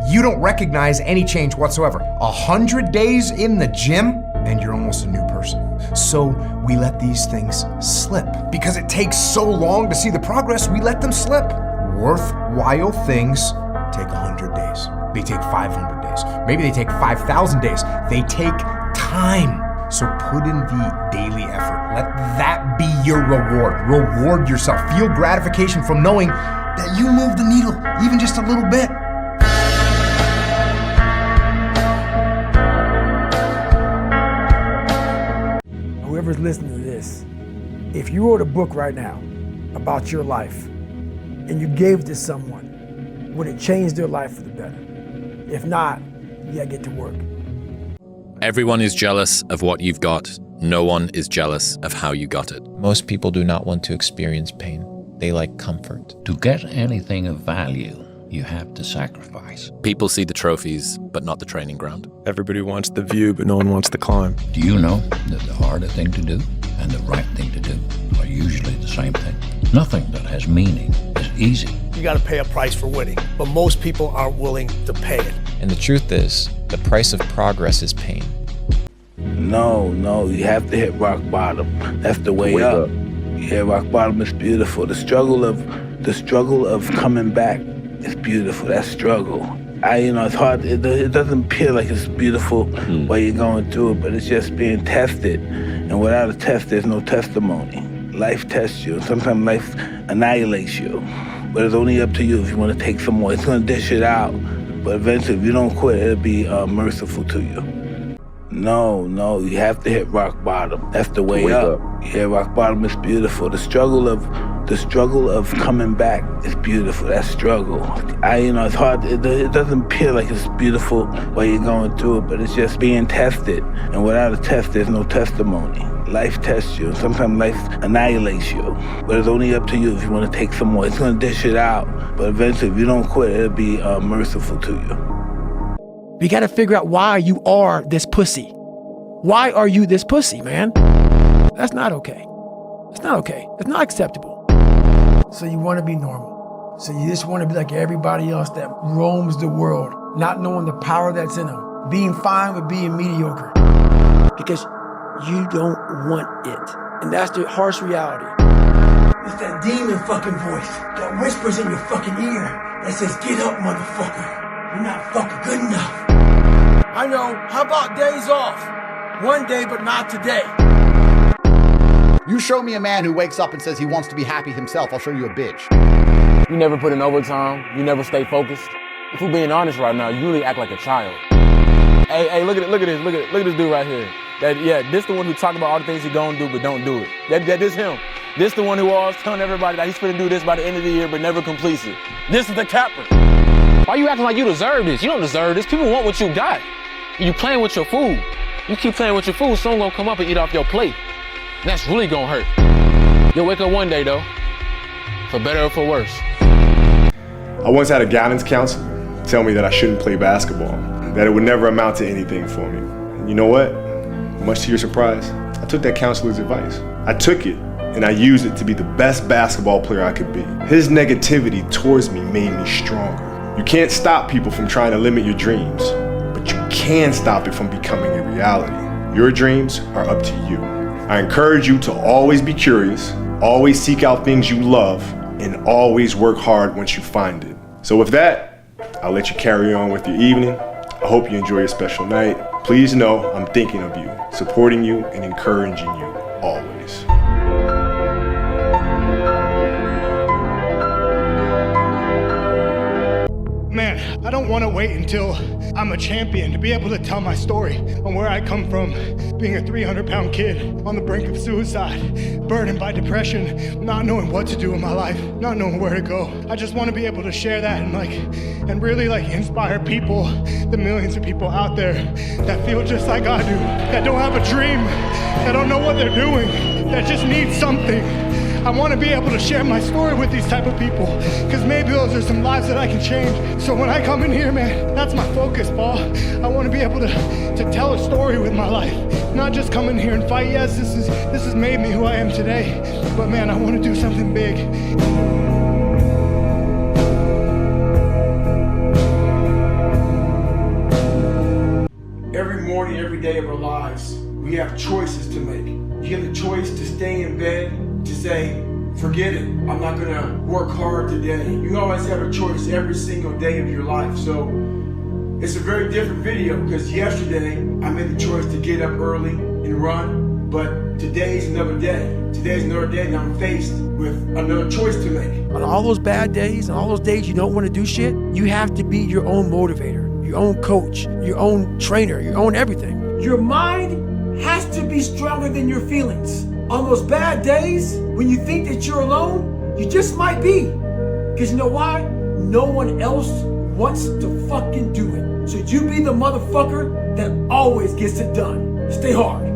you don't recognize any change whatsoever. 100 days in the gym, and you're almost a new person. So we let these things slip. Because it takes so long to see the progress, we let them slip. Worthwhile things take 100 days. They take 500 days. Maybe they take 5,000 days. They take time. So put in the daily effort. Let that be your reward. Reward yourself. Feel gratification from knowing that you moved the needle, even just a little bit. Whoever's listening to this, if you wrote a book right now about your life and you gave it to someone, would it change their life for the better? If not, you gotta get to work. Everyone is jealous of what you've got. No one is jealous of how you got it. Most people do not want to experience pain. They like comfort. To get anything of value, you have to sacrifice. People see the trophies, but not the training ground. Everybody wants the view, but no one wants the climb. Do you know that the harder thing to do and the right thing to do are usually the same thing? Nothing that has meaning is easy. You gotta pay a price for winning, but most people aren't willing to pay it. And the truth is, the price of progress is pain. No, you have to hit rock bottom. That's the way up. Yeah, rock bottom is beautiful. The struggle of coming back is beautiful. That struggle. It's hard. It doesn't appear like it's beautiful while you're going through it, but it's just being tested. And without a test, there's no testimony. Life tests you. Sometimes life annihilates you. But it's only up to you if you want to take some more. It's going to dish it out. But eventually, if you don't quit, it'll be merciful to you. No, you have to hit rock bottom. That's the way up. Yeah, rock bottom is beautiful. The struggle The struggle of coming back is beautiful. That struggle. It's hard. It doesn't appear like it's beautiful while you're going through it, but it's just being tested. And without a test, there's no testimony. Life tests you. Sometimes life annihilates you. But it's only up to you if you want to take some more. It's going to dish it out. But eventually, if you don't quit, it'll be merciful to you. We got to figure out why you are this pussy. Why are you this pussy, man? That's not okay. It's not okay. It's not acceptable. So you want to be normal. So you just want to be like everybody else that roams the world, not knowing the power that's in them, being fine with being mediocre. Because you don't want it. And that's the harsh reality. It's that demon fucking voice that whispers in your fucking ear that says, get up, motherfucker. You're not fucking good enough. I know. How about days off? One day, but not today. You show me a man who wakes up and says he wants to be happy himself, I'll show you a bitch. You never put in overtime. You never stay focused. If we're being honest right now, you really act like a child. Hey, look at this dude right here. This the one who talk about all the things he gonna do but don't do it. This him. This the one who always telling everybody that he's gonna do this by the end of the year but never completes it. This is the capper. Why you acting like you deserve this? You don't deserve this. People want what you got. You playing with your food. You keep playing with your food, someone gonna come up and eat off your plate. And that's really gonna hurt. You'll wake up one day though, for better or for worse. I once had a guidance counselor tell me that I shouldn't play basketball, that it would never amount to anything for me. And you know what? Much to your surprise, I took that counselor's advice. I took it and I used it to be the best basketball player I could be. His negativity towards me made me stronger. You can't stop people from trying to limit your dreams, but you can stop it from becoming a reality. Your dreams are up to you. I encourage you to always be curious, always seek out things you love, and always work hard once you find it. So with that, I'll let you carry on with your evening. I hope you enjoy your special night. Please know I'm thinking of you, supporting you, and encouraging you always. Man, I don't want to wait until I'm a champion to be able to tell my story on where I come from, being a 300-pound kid on the brink of suicide, burdened by depression, not knowing what to do in my life, not knowing where to go. I just want to be able to share that and really inspire people, the millions of people out there that feel just like I do, that don't have a dream, that don't know what they're doing, that just need something. I want to be able to share my story with these type of people, because maybe those are some lives that I can change. So when I come in here, man, that's my focus, Paul. I want to be able to tell a story with my life, not just come in here and fight. Yes, this has made me who I am today, but man, I want to do something big. Every morning, every day of our lives, we have choices to make. You have the choice to stay in bed, to say, forget it, I'm not gonna work hard today. You always have a choice every single day of your life. So it's a very different video, because yesterday I made the choice to get up early and run, but today's another day. Today's another day and I'm faced with another choice to make. On all those bad days and all those days you don't want to do shit, you have to be your own motivator, your own coach, your own trainer, your own everything. Your mind has to be stronger than your feelings. On those bad days, when you think that you're alone, you just might be. Because you know why? No one else wants to fucking do it. So you be the motherfucker that always gets it done. Stay hard.